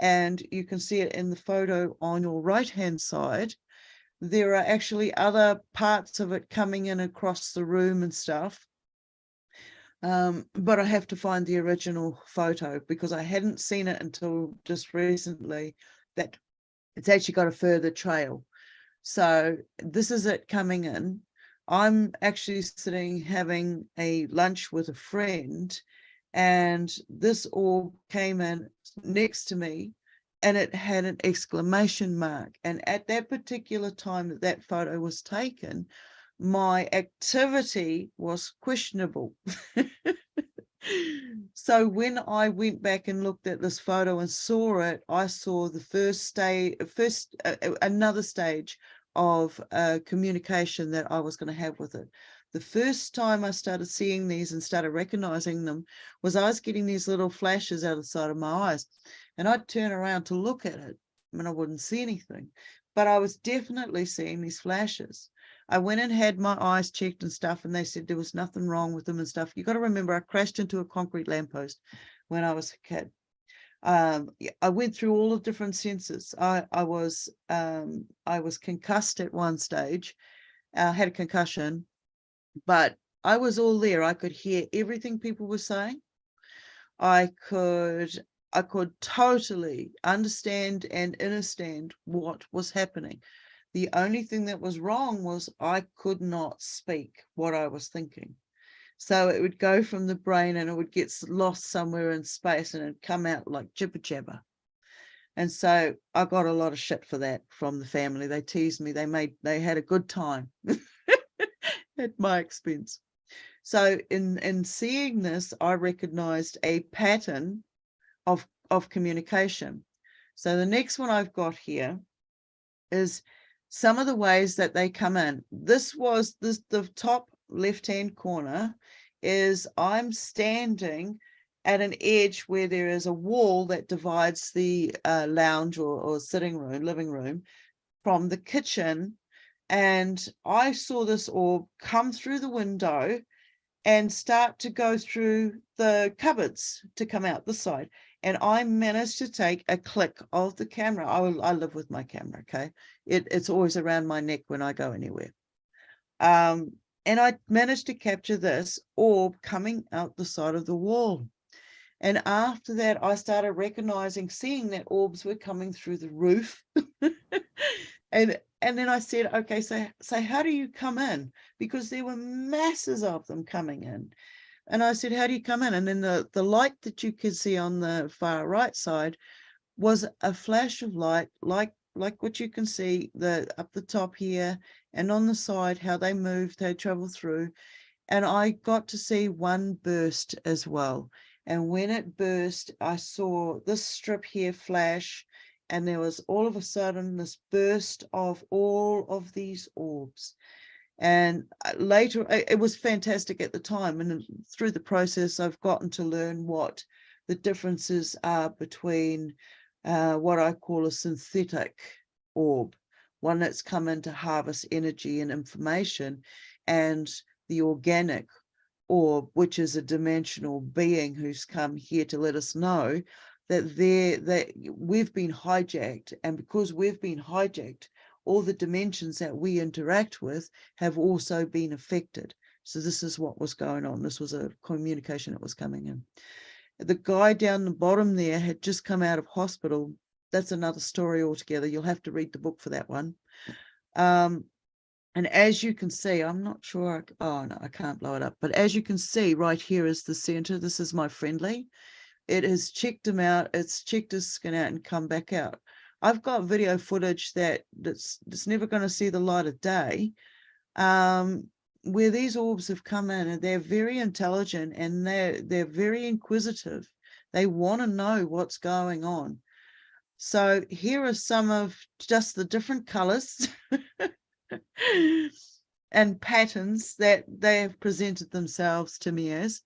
and you can see it in the photo on your right-hand side. There are actually other parts of it coming in across the room and stuff. But I have to find the original photo, because I hadn't seen it until just recently, that it's actually got a further trail. So this is it coming in. I'm actually sitting having a lunch with a friend, and this orb came in next to me, and it had an exclamation mark. And at that particular time that photo was taken, my activity was questionable. So when I went back and looked at this photo and saw it, I saw the another stage of communication that I was going to have with it. The first time I started seeing these and started recognizing them was I was getting these little flashes out of the side of my eyes, and I'd turn around to look at it and I wouldn't see anything, but I was definitely seeing these flashes. I went and had my eyes checked and stuff, and they said there was nothing wrong with them and stuff. You got to remember, I crashed into a concrete lamppost when I was a kid. I went through all the different senses. I was concussed at one stage, had a concussion, but I was all there. I could hear everything people were saying. I could totally understand and understand what was happening. The only thing that was wrong was I could not speak what I was thinking. So it would go from the brain and it would get lost somewhere in space, and it'd come out like jibber jabber. And so I got a lot of shit for that from the family. They teased me. They had a good time at my expense. So in seeing this, I recognized a pattern of communication. So the next one I've got here is some of the ways that they come in. The top left-hand corner is I'm standing at an edge where there is a wall that divides the lounge or sitting room, living room, from the kitchen. And I saw this orb come through the window and start to go through the cupboards to come out this side. And I managed to take a click of the camera. I live with my camera, okay? It's always around my neck when I go anywhere. And I managed to capture this orb coming out the side of the wall. And after that, I started recognizing, seeing that orbs were coming through the roof. and then I said, okay, so how do you come in? Because there were masses of them coming in. And I said, how do you come in? And then the light that you could see on the far right side was a flash of light, like what you can see up the top here and on the side, how they moved, they travel through. And I got to see one burst as well. And when it burst, I saw this strip here flash, and there was all of a sudden this burst of all of these orbs. And later, it was fantastic at the time. And through the process, I've gotten to learn what the differences are between what I call a synthetic orb, one that's come in to harvest energy and information, and the organic orb, which is a dimensional being who's come here to let us know that we've been hijacked. And because we've been hijacked, all the dimensions that we interact with have also been affected. So this is what was going on. This was a communication that was coming in. The guy down the bottom there had just come out of hospital. That's another story altogether. You'll have to read the book for that one. And as you can see, I'm not sure. Oh, no, I can't blow it up. But as you can see, right here is the center. This is my friendly. It has checked him out. It's checked his skin out and come back out. I've got video footage that's never going to see the light of day, where these orbs have come in, and they're very intelligent, and they're very inquisitive. They want to know what's going on. So here are some of just the different colors and patterns that they have presented themselves to me as.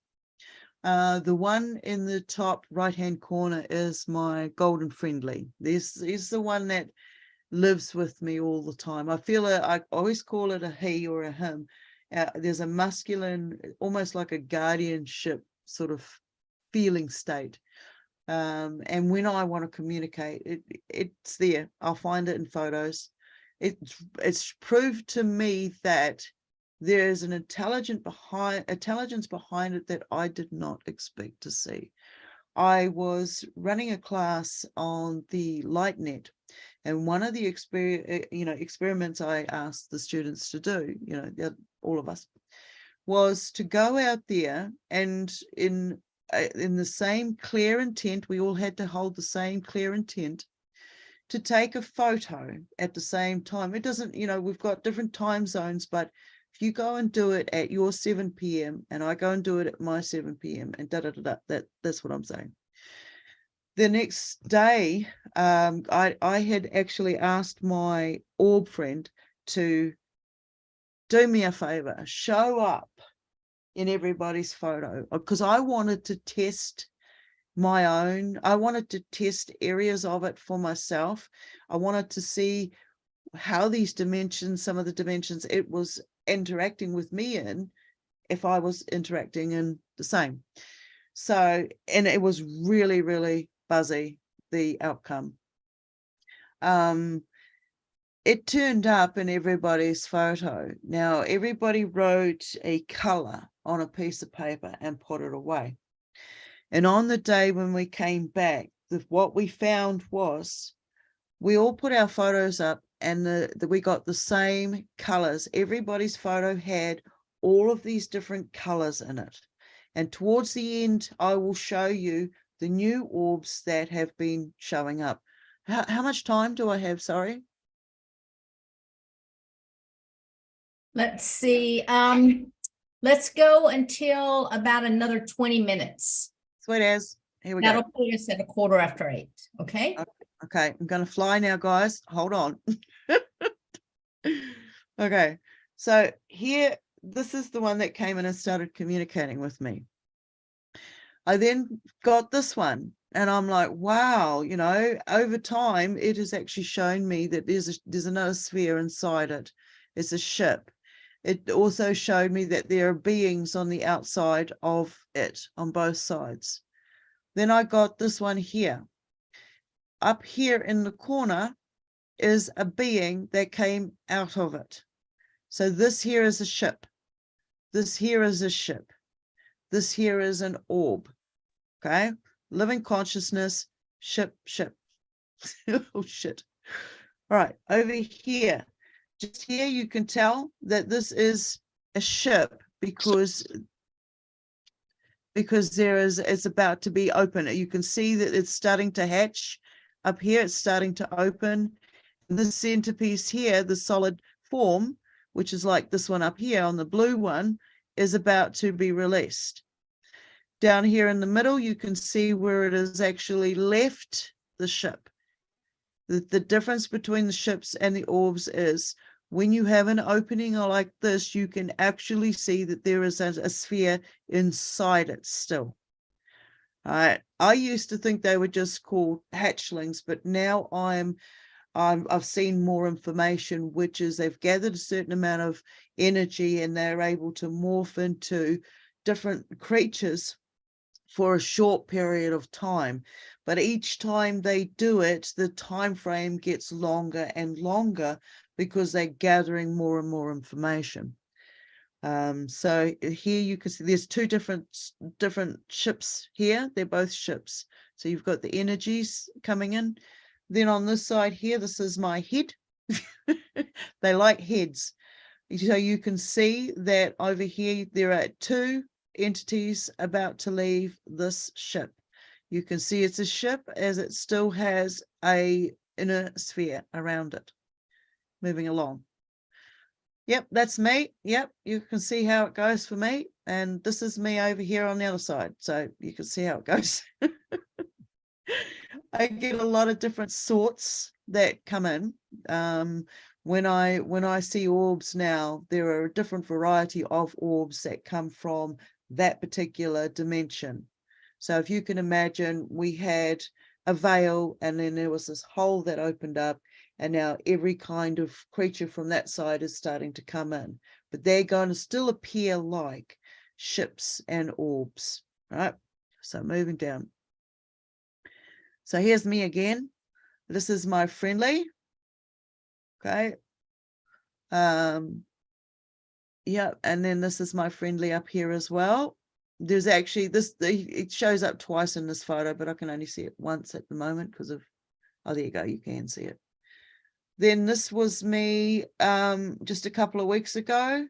The one in the top right-hand corner is my golden friendly. This is the one that lives with me all the time. I always call it a he or a him. There's a masculine, almost like a guardianship sort of feeling state. And when I want to communicate, it's there. I'll find it in photos. It's proved to me that there is an intelligence behind it that I did not expect to see. I was running a class on the LightNet, and one of the experiments I asked the students to do, all of us, was to go out there and in the same clear intent, we all had to hold the same clear intent to take a photo at the same time. It doesn't, we've got different time zones, but if you go and do it at your 7 p.m. and I go and do it at my 7 p.m. and that's what I'm saying. The next day, I had actually asked my orb friend to do me a favor, show up in everybody's photo, because I wanted to test I wanted to test areas of it for myself. I wanted to see how these dimensions, some of the dimensions it was interacting with me in, if I was interacting in the same. So, and it was really, really buzzy, the outcome. It turned up in everybody's photo. Now, everybody wrote a color on a piece of paper and put it away. And on the day when we came back, what we found was we all put our photos up, and we got the same colors. Everybody's photo had all of these different colors in it. And towards the end, I will show you the new orbs that have been showing up. How much time do I have? Sorry. Let's see. Let's go until about another 20 minutes. Sweet as. Here we That'll go. put us at 8:15. Okay. Okay, I'm going to fly now, guys. Hold on. Okay, so here, this is the one that came in and started communicating with me. I then got this one, and I'm like, wow, over time, it has actually shown me that there's another sphere inside it. It's a ship. It also showed me that there are beings on the outside of it, on both sides. Then I got this one here. Up here in the corner is a being that came out of it. So this here is a ship. This here is a ship. This here is an orb. Okay. Living consciousness, ship. Oh, shit. All right. Over here, just here, you can tell that this is a ship because it's about to be open. You can see that it's starting to hatch up here. It's starting to open. This centerpiece here, the solid form, which is like this one up here on the blue one, is about to be released. Down here in the middle, you can see where it has actually left the ship. The difference between the ships and the orbs is when you have an opening like this, you can actually see that there is a sphere inside it still. I used to think they were just called hatchlings, but now I've seen more information, which is they've gathered a certain amount of energy and they're able to morph into different creatures for a short period of time. But each time they do it, the time frame gets longer and longer because they're gathering more and more information. So here you can see there's two different ships here. They're both ships. So you've got the energies coming in. Then on this side here, this is my head. They like heads. So you can see that over here, there are two entities about to leave this ship. You can see it's a ship as it still has a inner sphere around it, moving along. Yep, that's me. Yep, you can see how it goes for me. And this is me over here on the other side. So you can see how it goes. I get a lot of different sorts that come in. When I see orbs now, there are a different variety of orbs that come from that particular dimension. So if you can imagine, we had a veil and then there was this hole that opened up, and now every kind of creature from that side is starting to come in, but they're going to still appear like ships and orbs, right? So moving down. So here's me again. This is my friendly. Okay. Yeah, and then this is my friendly up here as well. There's actually it shows up twice in this photo, but I can only see it once at the moment because of, oh, there you go, you can see it. Then this was me just a couple of weeks ago.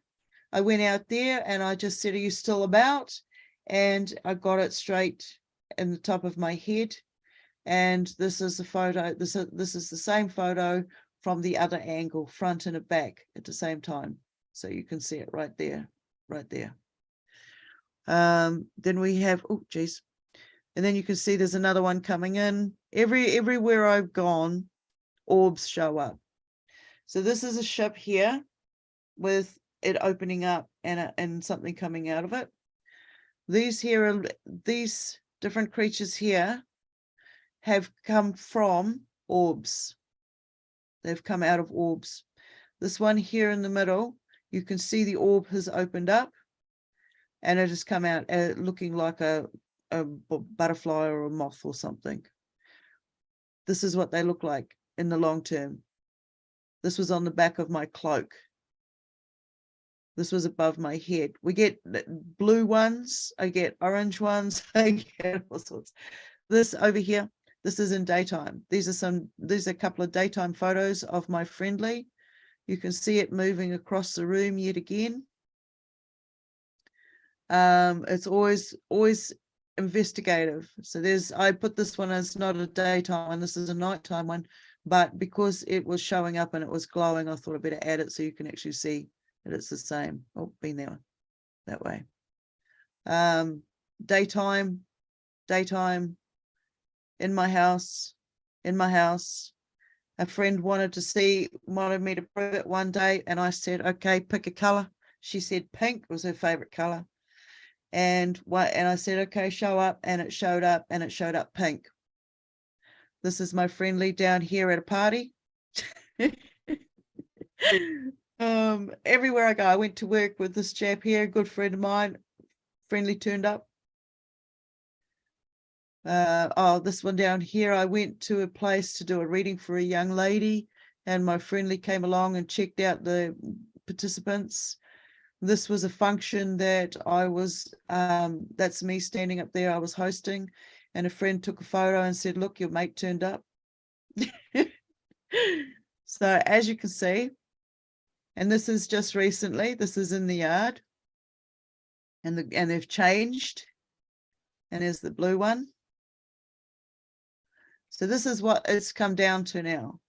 I went out there and I just said, are you still about? And I got it straight in the top of my head. And this is a photo, this is the same photo from the other angle, front and back at the same time. So you can see it right there, right there. Then we have, oh geez, and then you can see there's another one coming in. Everywhere I've gone, orbs show up. So this is a ship here with it opening up and something coming out of it. These different creatures here have come from orbs. They've come out of orbs. This one here in the middle, you can see the orb has opened up and it has come out looking like a butterfly or a moth or something. This is what they look like in the long term. This was on the back of my cloak. This was above my head. We get blue ones, I get orange ones, I get all sorts. This over here, this is in daytime. These are a couple of daytime photos of my friendly. You can see it moving across the room yet again. It's always investigative. So I put this one as not a daytime one, this is a nighttime one, but because it was showing up and it was glowing, I thought I'd better add it so you can actually see that it's the same. Oh, been there that way. Daytime, in my house. A friend wanted me to prove it one day, and I said, okay, pick a color. She said pink was her favorite color. And I said, okay, show up, and it showed up, and it showed up pink. This is my friendly down here at a party. Everywhere I go, I went to work with this chap here, a good friend of mine. Friendly turned up. This one down here, I went to a place to do a reading for a young lady, and my friendly came along and checked out the participants. This was a function that I was, that's me standing up there, I was hosting, and a friend took a photo and said, look, your mate turned up. So as you can see, and this is just recently, this is in the yard, and they've changed, and there's the blue one. So this is what it's come down to now.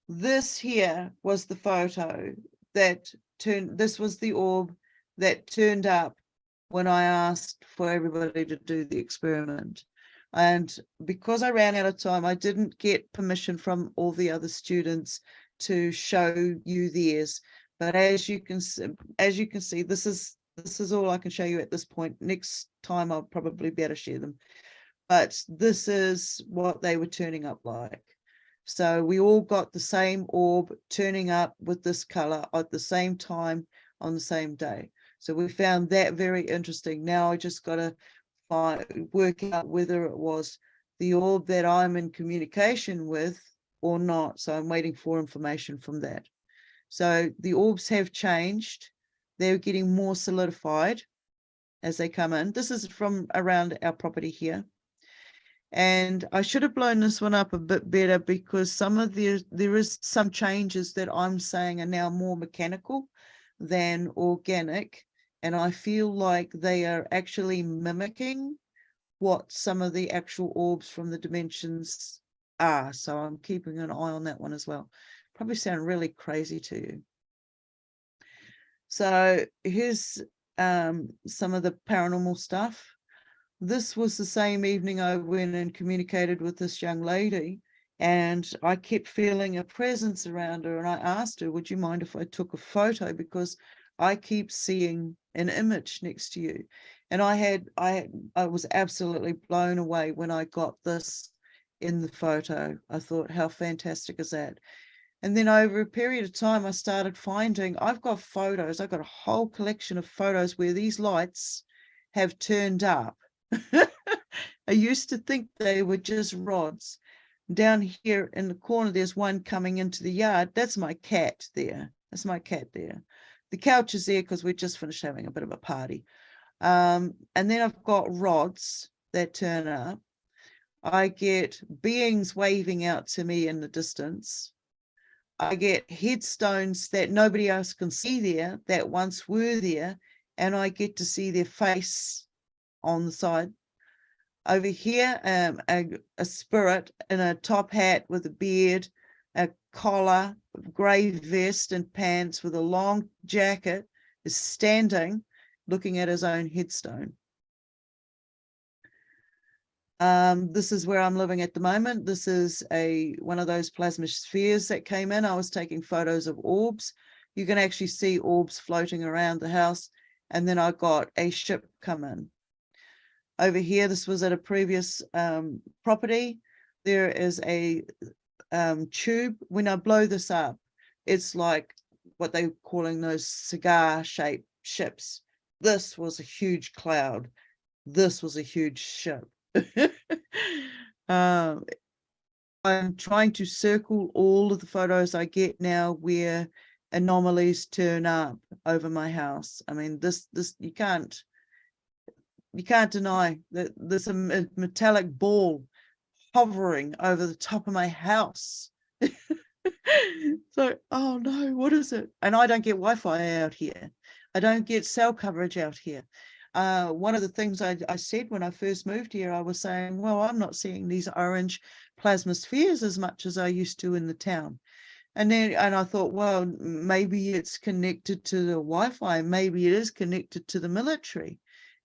This here was the photo that turned, this was the orb that turned up when I asked for everybody to do the experiment. And because I ran out of time, I didn't get permission from all the other students to show you theirs. But as you can see, this is all I can show you at this point. Next time I'll probably be able to share them. But this is what they were turning up like. So we all got the same orb turning up with this color at the same time on the same day. So we found that very interesting. Now I just got to work out whether it was the orb that I'm in communication with or not. So I'm waiting for information from that. So the orbs have changed. They're getting more solidified as they come in. This is from around our property here. And I should have blown this one up a bit better, because some of there is some changes that I'm saying are now more mechanical than organic. And I feel like they are actually mimicking what some of the actual orbs from the dimensions are. So I'm keeping an eye on that one as well. Probably sound really crazy to you. So here's some of the paranormal stuff. This was the same evening I went and communicated with this young lady, and I kept feeling a presence around her, and I asked her, would you mind if I took a photo, because I keep seeing an image next to you. And I was absolutely blown away when I got this in the photo. I thought, how fantastic is that? And then over a period of time, I started finding, I've got photos, I've got a whole collection of photos where these lights have turned up. I used to think they were just rods. Down here in the corner, there's one coming into the yard. That's my cat there. That's my cat there. The couch is there because we just finished having a bit of a party. And then I've got rods that turn up. I get beings waving out to me in the distance. I get headstones that nobody else can see there that once were there, and I get to see their face on the side. Over here, a spirit in a top hat with a beard, a collar, grey vest and pants with a long jacket is standing looking at his own headstone. This is where I'm living at the moment. This is one of those plasma spheres that came in. I was taking photos of orbs. You can actually see orbs floating around the house. And then I got a ship come in. Over here, this was at a previous property. There is a tube. When I blow this up, it's like what they're calling those cigar-shaped ships. This was a huge cloud. This was a huge ship. I'm trying to circle all of the photos I get now where anomalies turn up over my house. I mean, this you can't deny that there's a metallic ball hovering over the top of my house. So, oh no, what is it? And I don't get Wi-Fi out here. I don't get cell coverage out here. One of the things I said when I first moved here, I was saying, well, I'm not seeing these orange plasma spheres as much as I used to in the town. And I thought, well, maybe it's connected to the Wi-Fi. Maybe it is connected to the military.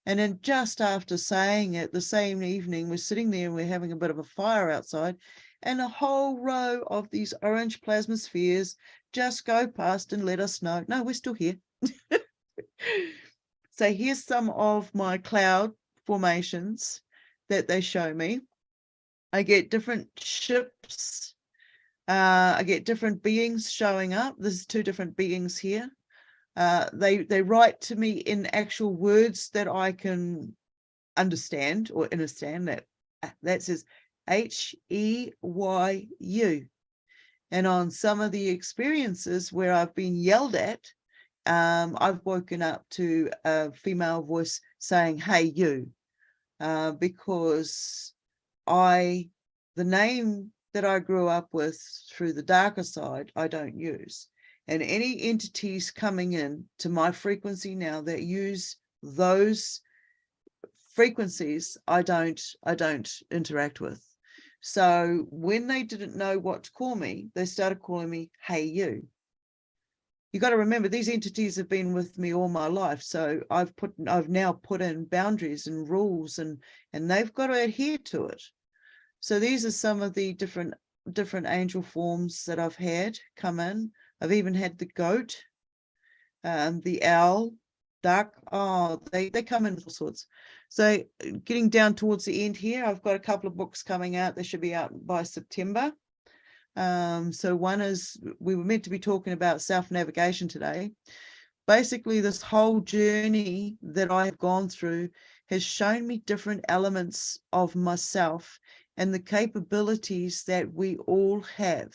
And then just after saying it, the same evening, we're sitting there and we're having a bit of a fire outside, and a whole row of these orange plasma spheres just go past and let us know, no, we're still here. So here's some of my cloud formations that they show me. I get different ships. I get different beings showing up. There's two different beings here. They write to me in actual words that I can understand or understand. That says H-E-Y-U. And on some of the experiences where I've been yelled at, I've woken up to a female voice saying, "Hey, you," because the name that I grew up with through the darker side, I don't use. And any entities coming in to my frequency now that use those frequencies, I don't interact with. So when they didn't know what to call me, they started calling me, "Hey, you." You got to remember, these entities have been with me all my life. So I've now put in boundaries and rules, and they've got to adhere to it. So these are some of the different angel forms that I've had come in. I've even had the goat, the owl, duck. Oh, they come in all sorts. So getting down towards the end here, I've got a couple of books coming out. They should be out by September. So one is, we were meant to be talking about self-navigation today. Basically, this whole journey that I've gone through has shown me different elements of myself and the capabilities that we all have,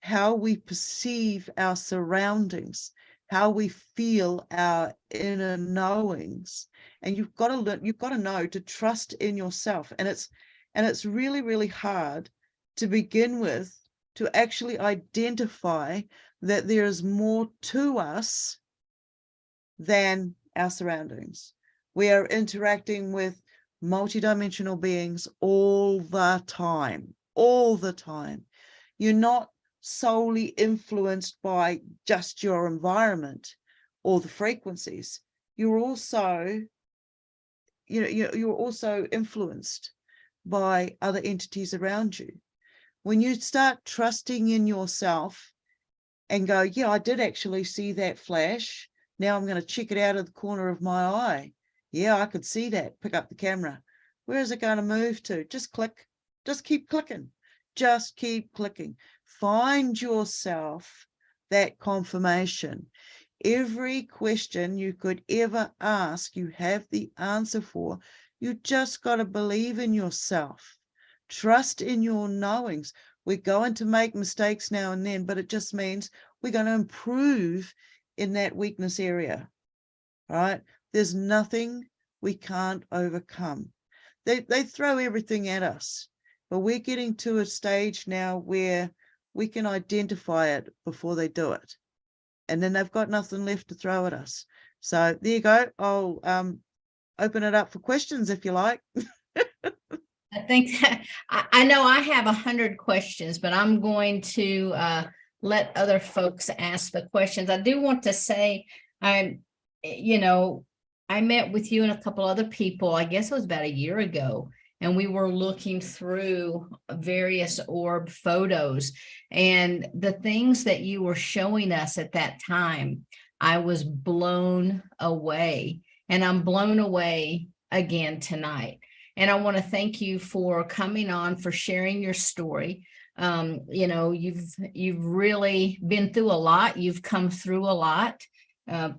how we perceive our surroundings, how we feel our inner knowings. And you've got to learn, you've got to know to trust in yourself. And it's really, really hard to begin with, to actually identify that there is more to us than our surroundings. We are interacting with multidimensional beings all the time, all the time. You're not solely influenced by just your environment or the frequencies. You're also, you're also influenced by other entities around you. When you start trusting in yourself and go, yeah, I did actually see that flash. Now I'm going to check it out of the corner of my eye. Yeah, I could see that. Pick up the camera. Where is it going to move to? Just click. Just keep clicking. Just keep clicking. Find yourself that confirmation. Every question you could ever ask, you have the answer for. You just got to believe in yourself. Trust in your knowings. We're going to make mistakes now and then, but it just means we're going to improve in that weakness area, right? There's nothing we can't overcome. They throw everything at us, but we're getting to a stage now where we can identify it before they do it. And then they've got nothing left to throw at us. So there you go. I'll open it up for questions if you like. I think that I know I have 100 questions, but I'm going to let other folks ask the questions. I do want to say, I met with you and a couple other people, I guess it was about a year ago, and we were looking through various orb photos, and the things that you were showing us at that time, I was blown away, and I'm blown away again tonight. And I want to thank you for coming on, for sharing your story. You've really been through a lot. You've come through a lot.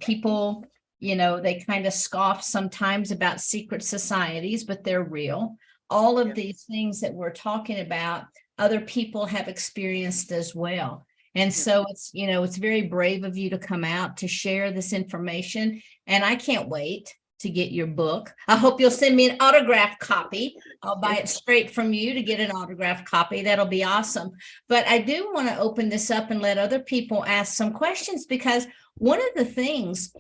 People, they kind of scoff sometimes about secret societies, but they're real. All of these things that we're talking about, other people have experienced as well. And so it's very brave of you to come out to share this information. And I can't wait to get your book. I hope you'll send me an autographed copy. I'll buy it straight from you to get an autographed copy. That'll be awesome. But I do want to open this up and let other people ask some questions, because one of the things,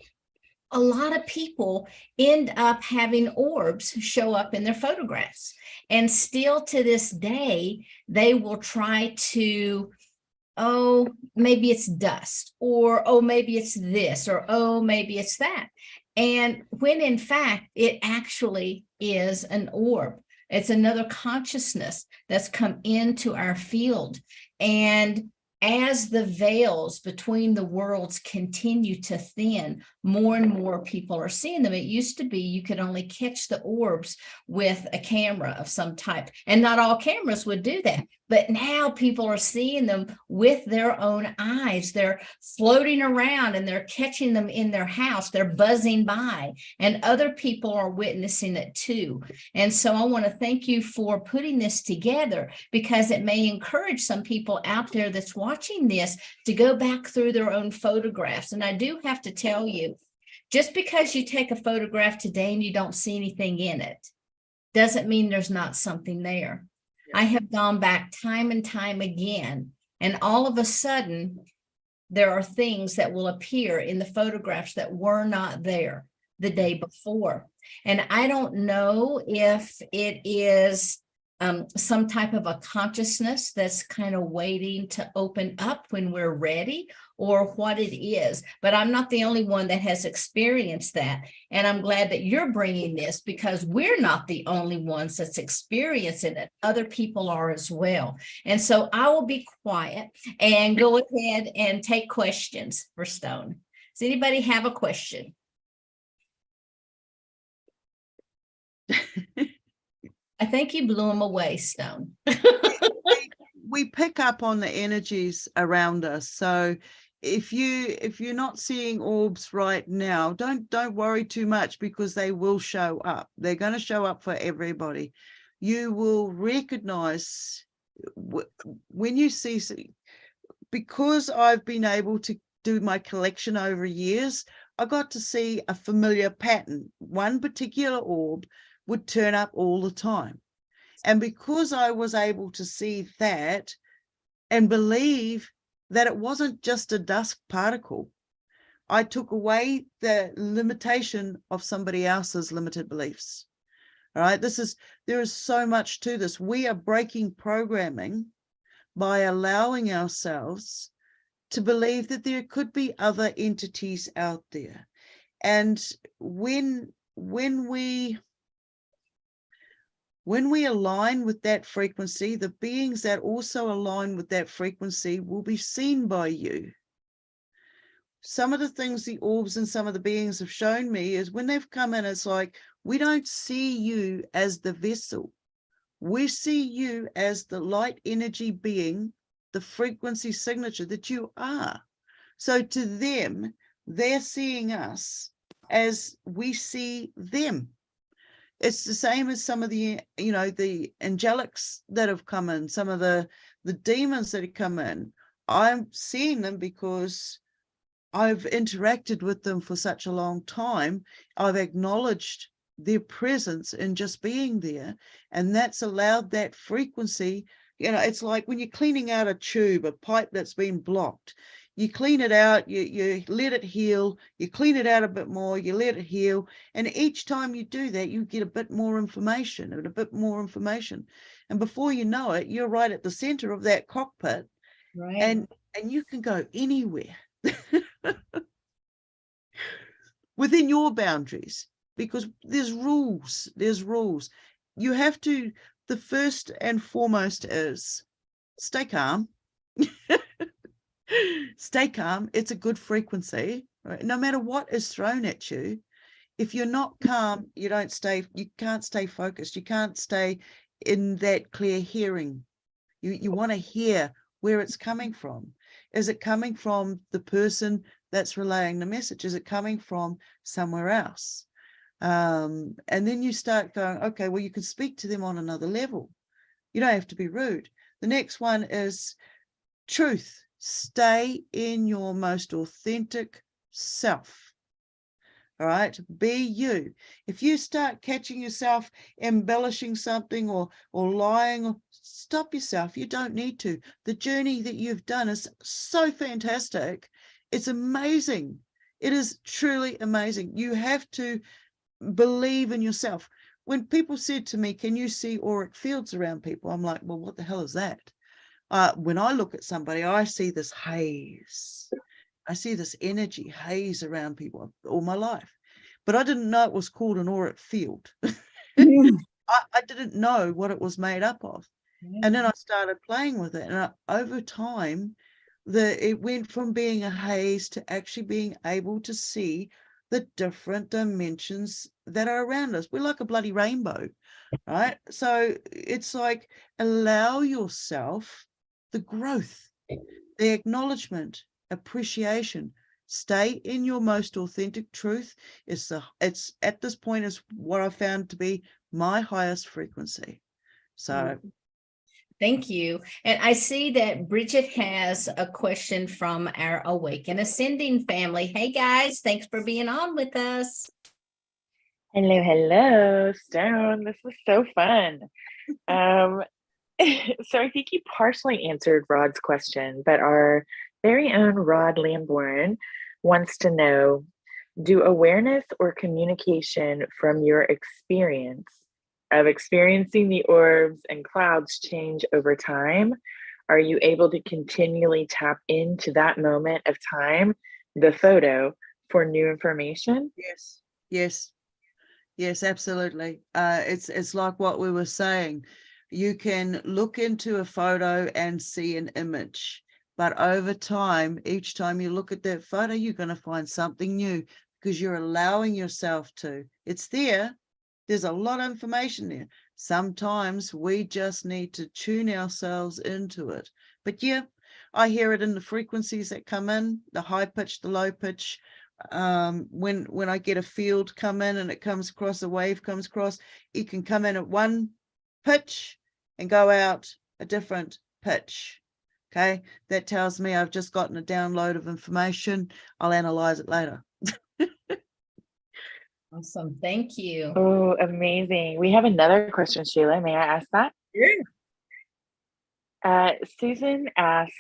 a lot of people end up having orbs show up in their photographs. And still to this day, they will try to, oh, maybe it's dust, or, oh, maybe it's this, or, oh, maybe it's that. And when in fact, it actually is an orb. It's another consciousness that's come into our field. And as the veils between the worlds continue to thin, more and more people are seeing them. It used to be you could only catch the orbs with a camera of some type, and not all cameras would do that. But now people are seeing them with their own eyes. They're floating around and they're catching them in their house. They're buzzing by, and other people are witnessing it too. And so I want to thank you for putting this together, because it may encourage some people out there that's watching this to go back through their own photographs. And I do have to tell you, just because you take a photograph today and you don't see anything in it, doesn't mean there's not something there. I have gone back time and time again, and all of a sudden, there are things that will appear in the photographs that were not there the day before. And I don't know if it is some type of a consciousness that's kind of waiting to open up when we're ready, or what it is. But I'm not the only one that has experienced that. And I'm glad that you're bringing this, because we're not the only ones that's experiencing it. Other people are as well. And so I will be quiet and go ahead and take questions for Stone. Does anybody have a question? I think you blew them away, Stone. We pick up on the energies around us. So if you're not seeing orbs right now, don't worry too much, because they will show up. They're going to show up for everybody. You will recognize when you see, because I've been able to do my collection over years, I got to see a familiar pattern. One particular orb would turn up all the time. And because I was able to see that and believe that it wasn't just a dust particle, I took away the limitation of somebody else's limited beliefs. All right, there is so much to this. We are breaking programming by allowing ourselves to believe that there could be other entities out there. And when we align with that frequency, the beings that also align with that frequency will be seen by you. Some of the things the orbs and some of the beings have shown me is when they've come in, it's like, we don't see you as the vessel. We see you as the light energy being, the frequency signature that you are. So to them, they're seeing us as we see them. It's the same as some of the, the angelics that have come in, some of the demons that have come in. I'm seeing them because I've interacted with them for such a long time. I've acknowledged their presence in just being there, and that's allowed that frequency. It's like when you're cleaning out a tube, a pipe that's been blocked. You clean it out, you let it heal, you clean it out a bit more, you let it heal. And each time you do that, you get a bit more information and a bit more information. And before you know it, you're right at the center of that cockpit. Right. And you can go anywhere within your boundaries, because there's rules. You have to, the first and foremost is stay calm. Stay calm. It's a good frequency, right? No matter what is thrown at you. If you're not calm, you can't stay focused. You can't stay in that clear hearing. You want to hear where it's coming from. Is it coming from the person that's relaying the message? Is it coming from somewhere else? And then you start going, okay, well, you can speak to them on another level. You don't have to be rude. The next one is truth. Stay in your most authentic self. All right, be you. If you start catching yourself embellishing something or lying, stop yourself. You don't need to. The journey that you've done is so fantastic. It's amazing. It is truly amazing. You have to believe in yourself. When people said to me, can you see auric fields around people? I'm like, well, what the hell is that? When I look at somebody, I see this haze. I see this energy haze around people all my life. But I didn't know it was called an auric field. I didn't know what it was made up of. And then I started playing with it. And over time, it went from being a haze to actually being able to see the different dimensions that are around us. We're like a bloody rainbow, right? So it's like, allow yourself the growth, the acknowledgement, appreciation. Stay in your most authentic truth. It's at this point is what I found to be my highest frequency. So Thank you. And I see that Bridget has a question from our Awake and Ascending family. Hey guys, thanks for being on with us. Hello, hello, Stone. This was so fun. So I think you partially answered Rod's question, but our very own Rod Lamborn wants to know, do awareness or communication from your experience of experiencing the orbs and clouds change over time? Are you able to continually tap into that moment of time, the photo, for new information? Yes, absolutely. It's like what we were saying. You can look into a photo and see an image, but over time, each time you look at that photo, you're going to find something new because you're allowing yourself to. It's there. There's a lot of information there. Sometimes we just need to tune ourselves into it. But yeah, I hear it in the frequencies that come in, the high pitch, the low pitch. When I get a field come in and it comes across, a wave comes across, it can come in at one pitch and go out a different pitch. Okay, that tells me I've just gotten a download of information. I'll analyze it later. Awesome. Thank you. Oh, amazing. We have another question, Sheila. May I ask that? Sure. Susan asks,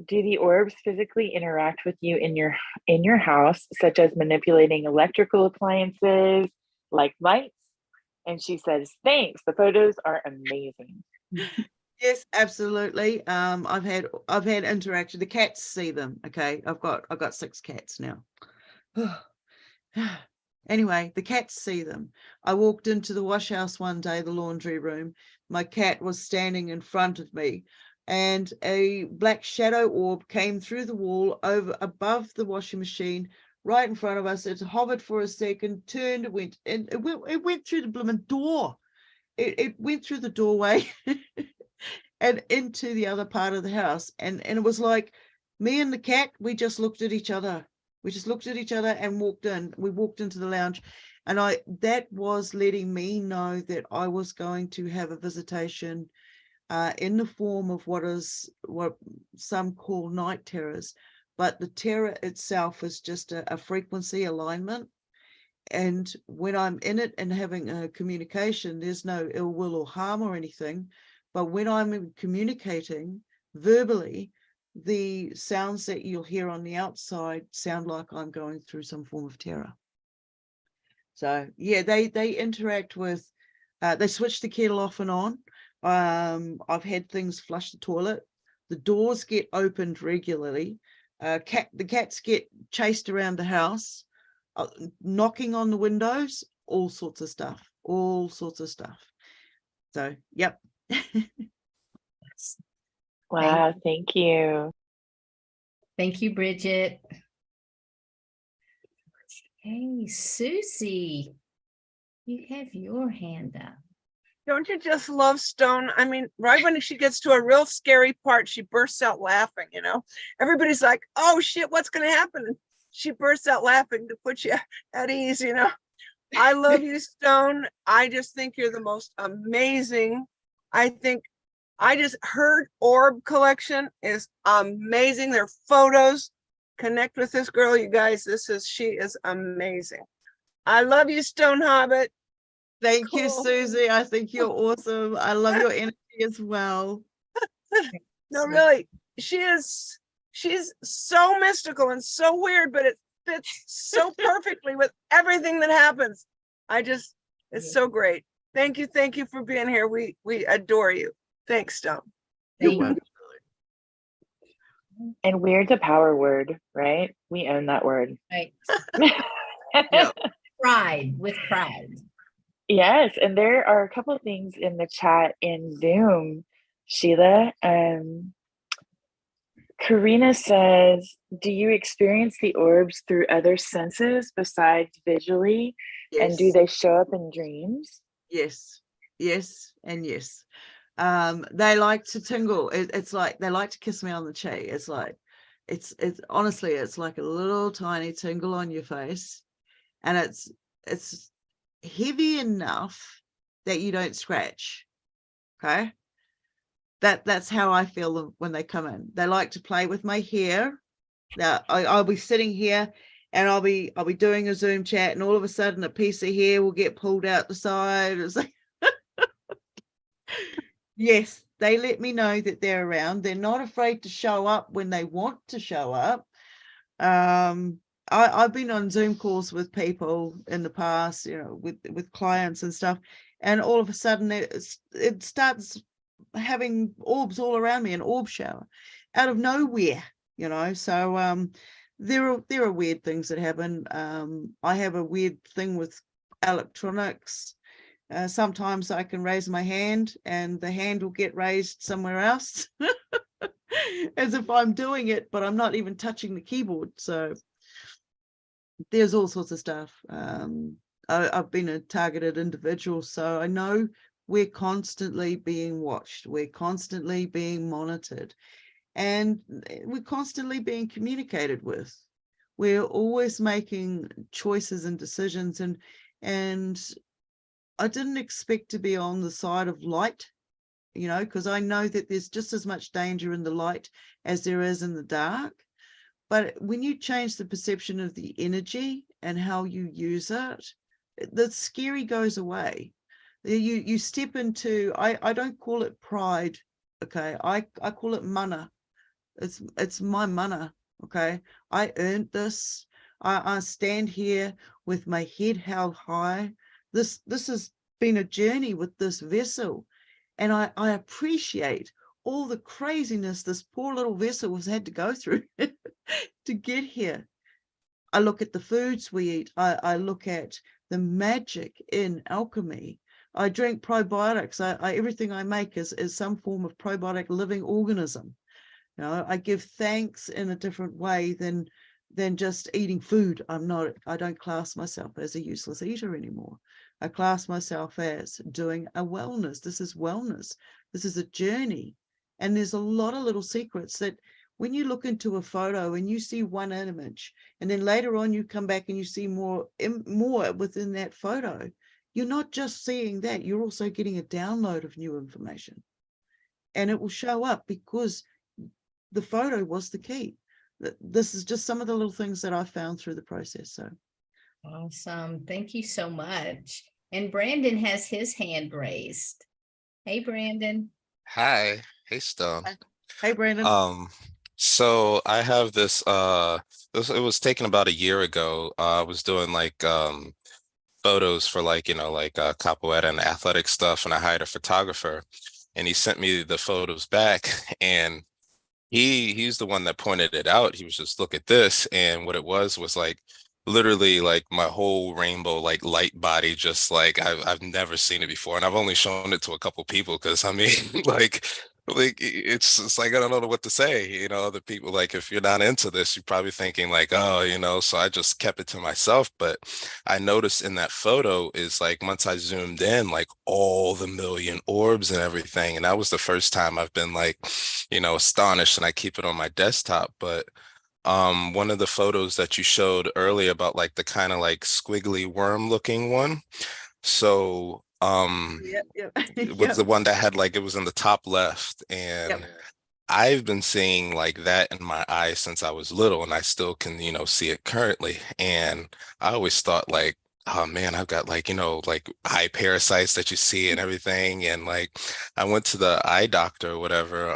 do the orbs physically interact with you in your house, such as manipulating electrical appliances like lights? And she says, thanks. The photos are amazing. Yes, absolutely. I've had interaction. The cats see them. Okay, I've got 6 cats now. Anyway, the cats see them. I walked into the wash house one day, the laundry room. My cat was standing in front of me, and a black shadow orb came through the wall over above the washing machine, right in front of us. It hovered for a second, turned, it went through the blooming door. It went through the doorway and into the other part of the house. And it was like me and the cat, we just looked at each other. We just looked at each other and walked in. We walked into the lounge, and that was letting me know that I was going to have a visitation in the form of what some call night terrors, but the terror itself is just a frequency alignment. And when I'm in it and having a communication, there's no ill will or harm or anything. But when I'm communicating verbally, the sounds that you'll hear on the outside sound like I'm going through some form of terror. So yeah, they interact with, they switch the kettle off and on. I've had things flush the toilet. The doors get opened regularly. The cats get chased around the house, knocking on the windows, all sorts of stuff. So, yep. Wow, thank you. Thank you, Bridget. Hey, Susie, you have your hand up. Don't you just love Stone? I mean, right when she gets to a real scary part, she bursts out laughing, you know? Everybody's like, oh shit, what's going to happen? And she bursts out laughing to put you at ease, you know? I love you, Stone. I just think you're the most amazing. Her orb collection is amazing. Their photos. Connect with this girl, you guys. She is amazing. I love you, Stone Hobbit. Thank you, Cool. Susie. I think you're awesome. I love your energy as well. No, really, she's so mystical and so weird, but it fits so perfectly with everything that happens. It's so great. Thank you for being here. We adore you. Thanks, Stone. Thank you. And weird's a power word, right? We own that word. Right. Yep. Pride, with pride. Yes, and there are a couple of things in the chat in Zoom, Sheila. Karina says, do you experience the orbs through other senses besides visually? And do Yes, they show up in dreams? yes, yes, and yes. They like to tingle. It's like they like to kiss me on the cheek. It's like it's honestly, it's like a little tiny tingle on your face, and it's heavy enough that you don't scratch. Okay, that's how I feel when they come in. They like to play with my hair. Now I'll be sitting here and I'll be doing a Zoom chat, and all of a sudden a piece of hair will get pulled out the side. It's like, yes, they let me know that they're around. They're not afraid to show up when they want to show up. I've been on Zoom calls with people in the past, with clients and stuff, and all of a sudden it starts having orbs all around me, an orb shower out of nowhere, So there are weird things that happen. I have a weird thing with electronics. Sometimes I can raise my hand and the hand will get raised somewhere else as if I'm doing it, but I'm not even touching the keyboard. So there's all sorts of stuff. I've been a targeted individual, so I know we're constantly being watched. We're constantly being monitored, and we're constantly being communicated with. We're always making choices and decisions, and I didn't expect to be on the side of light, because I know that there's just as much danger in the light as there is in the dark. But when you change the perception of the energy and how you use it, the scary goes away. You step into, I don't call it pride, okay? I call it mana. It's my mana, okay? I earned this. I stand here with my head held high. This has been a journey with this vessel, and I appreciate all the craziness this poor little vessel has had to go through to get here. I look at the foods we eat. I look at the magic in alchemy. I drink probiotics. Everything I make is some form of probiotic living organism. I give thanks in a different way than just eating food. I don't class myself as a useless eater anymore. I class myself as doing a wellness. This is wellness. This is a journey. And there's a lot of little secrets that when you look into a photo and you see one image, and then later on you come back and you see more within that photo, you're not just seeing that, you're also getting a download of new information. And it will show up because the photo was the key. This is just some of the little things that I found through the process. So awesome. Thank you so much. And Brandon has his hand raised. Hey, Brandon. Hi. Hey, Stone. hey, Brandon. So I have this, it was taken about a year ago. I was doing like photos for capoeira and athletic stuff, and I hired a photographer, and he sent me the photos back, and he's the one that pointed it out. He was just, look at this, and what it was like literally like my whole rainbow like light body, just like I've never seen it before, and I've only shown it to a couple people because I mean like it's like I don't know what to say. Other people, like, if you're not into this, you're probably thinking like, oh, so I just kept it to myself. But I noticed in that photo is like once I zoomed in, like all the million orbs and everything, and that was the first time I've been like astonished, and I keep it on my desktop. But one of the photos that you showed earlier about like the kind of like squiggly worm looking one, so it was the one that had like, it was in the top left, and I've been seeing like that in my eyes since I was little, and I still can see it currently. And I always thought like, oh man, I've got like like eye parasites that you see and everything. And like I went to the eye doctor or whatever,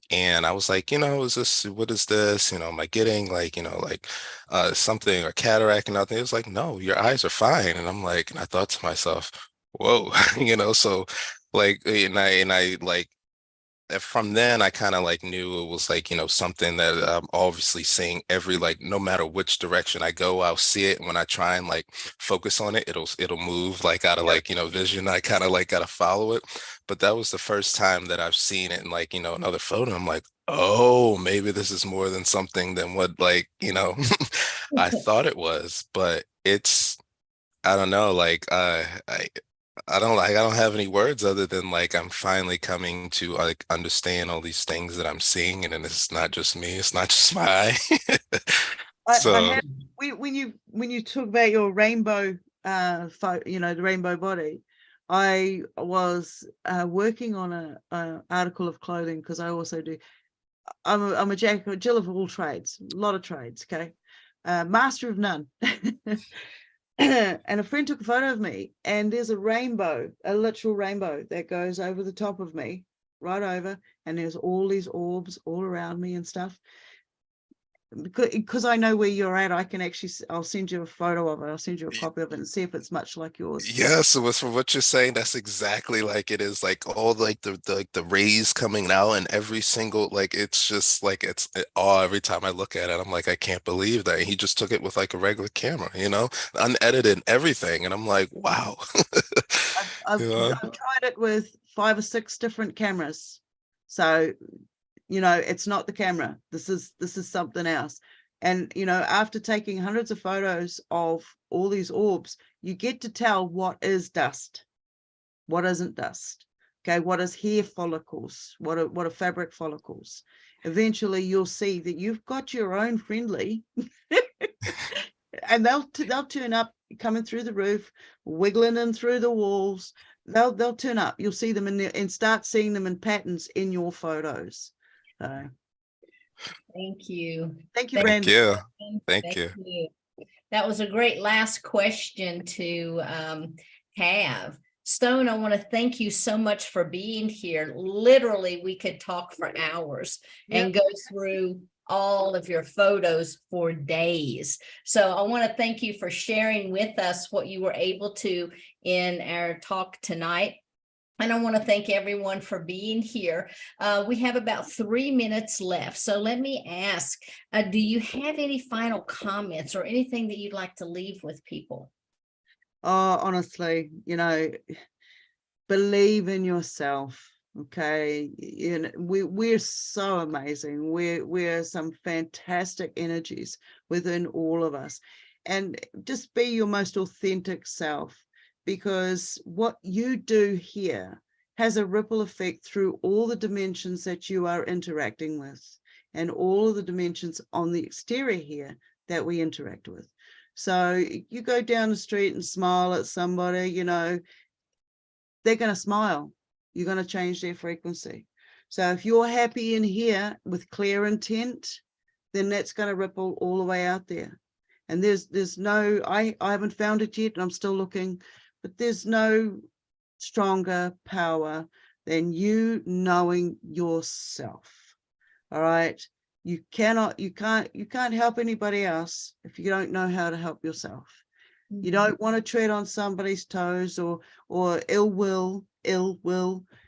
and I was like, what is this, am I getting like something or cataract and nothing? It was like, no, your eyes are fine. And I'm like, and I thought to myself, whoa, so like, and I like, from then I kind of like knew it was like something that I'm obviously seeing every, like, no matter which direction I go, I'll see it. And when I try and like focus on it, it'll move like out of like vision. I kind of like gotta follow it. But that was the first time that I've seen it in like another photo. I'm like, oh, maybe this is more than something than what, like, I thought it was, but I don't know, like, I don't have any words other than like I'm finally coming to like understand all these things that I'm seeing, and then it's not just me, it's not just my eye. I So have when you talk about your rainbow the rainbow body, I was working on a article of clothing, because I also do. I'm a jack, a Jill of all trades, a lot of trades, okay, master of none. And a friend took a photo of me, and there's a rainbow, a literal rainbow that goes over the top of me, right over, and there's all these orbs all around me and stuff. Because I know where you're at, I can actually, I'll send you a photo of it. I'll send you a copy of it and see if it's much like yours. yeah, so from what you're saying, that's exactly like it is, like all like the rays coming out, and every single, like it's just like every time I look at it, I'm like, I can't believe that he just took it with like a regular camera, unedited everything, and I'm like, wow. I've tried it with 5 or 6 different cameras, so it's not the camera. This is something else. And after taking hundreds of photos of all these orbs, you get to tell what is dust, what isn't dust. Okay, what is hair follicles, what are fabric follicles. Eventually you'll see that you've got your own friendly and they'll turn up, coming through the roof, wiggling in through the walls. They'll turn up. You'll see them and start seeing them in patterns in your photos. So Thank you. thank you, Thank Brandon. you. Thank you. That was a great last question to have. Stone, I want to thank you so much for being here. Literally, we could talk for hours and go through all of your photos for days. So I want to thank you for sharing with us what you were able to in our talk tonight. And I want to thank everyone for being here. We have about 3 minutes left. So let me ask, do you have any final comments or anything that you'd like to leave with people? Oh, honestly, believe in yourself. Okay, we're so amazing. We're some fantastic energies within all of us, and just be your most authentic self, because what you do here has a ripple effect through all the dimensions that you are interacting with, and all of the dimensions on the exterior here that we interact with. So you go down the street and smile at somebody, they're going to smile. You're going to change their frequency. So if you're happy in here with clear intent, then that's going to ripple all the way out there. And there's no, I haven't found it yet, and I'm still looking, but there's no stronger power than you knowing yourself. All right. You can't help anybody else if you don't know how to help yourself. You don't want to tread on somebody's toes or ill will.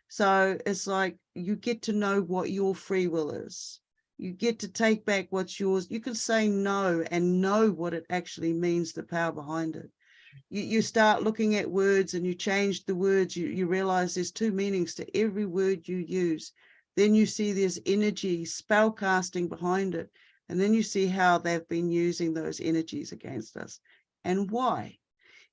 So it's like you get to know what your free will is. You get to take back what's yours. You can say no and know what it actually means, the power behind it. You start looking at words and you change the words. You realize there's 2 meanings to every word you use. Then you see there's energy, spell casting behind it. And then you see how they've been using those energies against us. And why?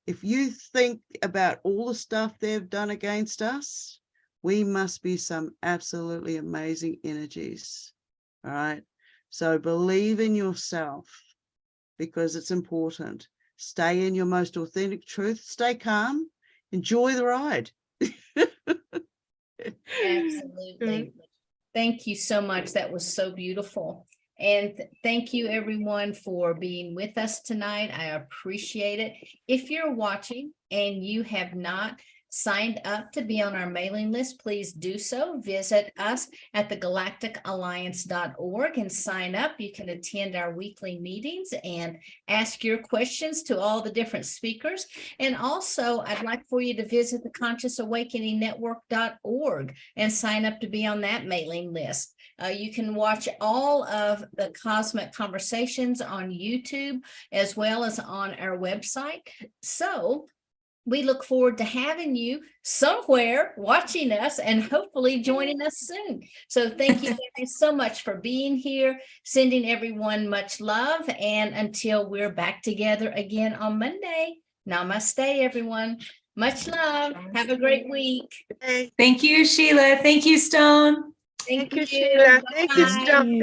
If you think about all the stuff they've done against us, we must be some absolutely amazing energies. All right. So believe in yourself, because it's important. Stay in your most authentic truth. Stay calm. Enjoy the ride. Absolutely. Thank you so much. That was so beautiful. And thank you everyone for being with us tonight. I appreciate it. If you're watching and you have not signed up to be on our mailing list, please do so. Visit us at thegalacticalliance.org and sign up. You can attend our weekly meetings and ask your questions to all the different speakers. And also, I'd like for you to visit the consciousawakeningnetwork.org and sign up to be on that mailing list. You can watch all of the Cosmic Conversations on YouTube as well as on our website. So we look forward to having you somewhere watching us and hopefully joining us soon. So thank you guys so much for being here, sending everyone much love. And until we're back together again on Monday, namaste, everyone. Much love. Have a great week. Hey, Thank you, Sheila. Thank you, Stone. thank you, Sheila. Thank you, Bye. Stone. Thank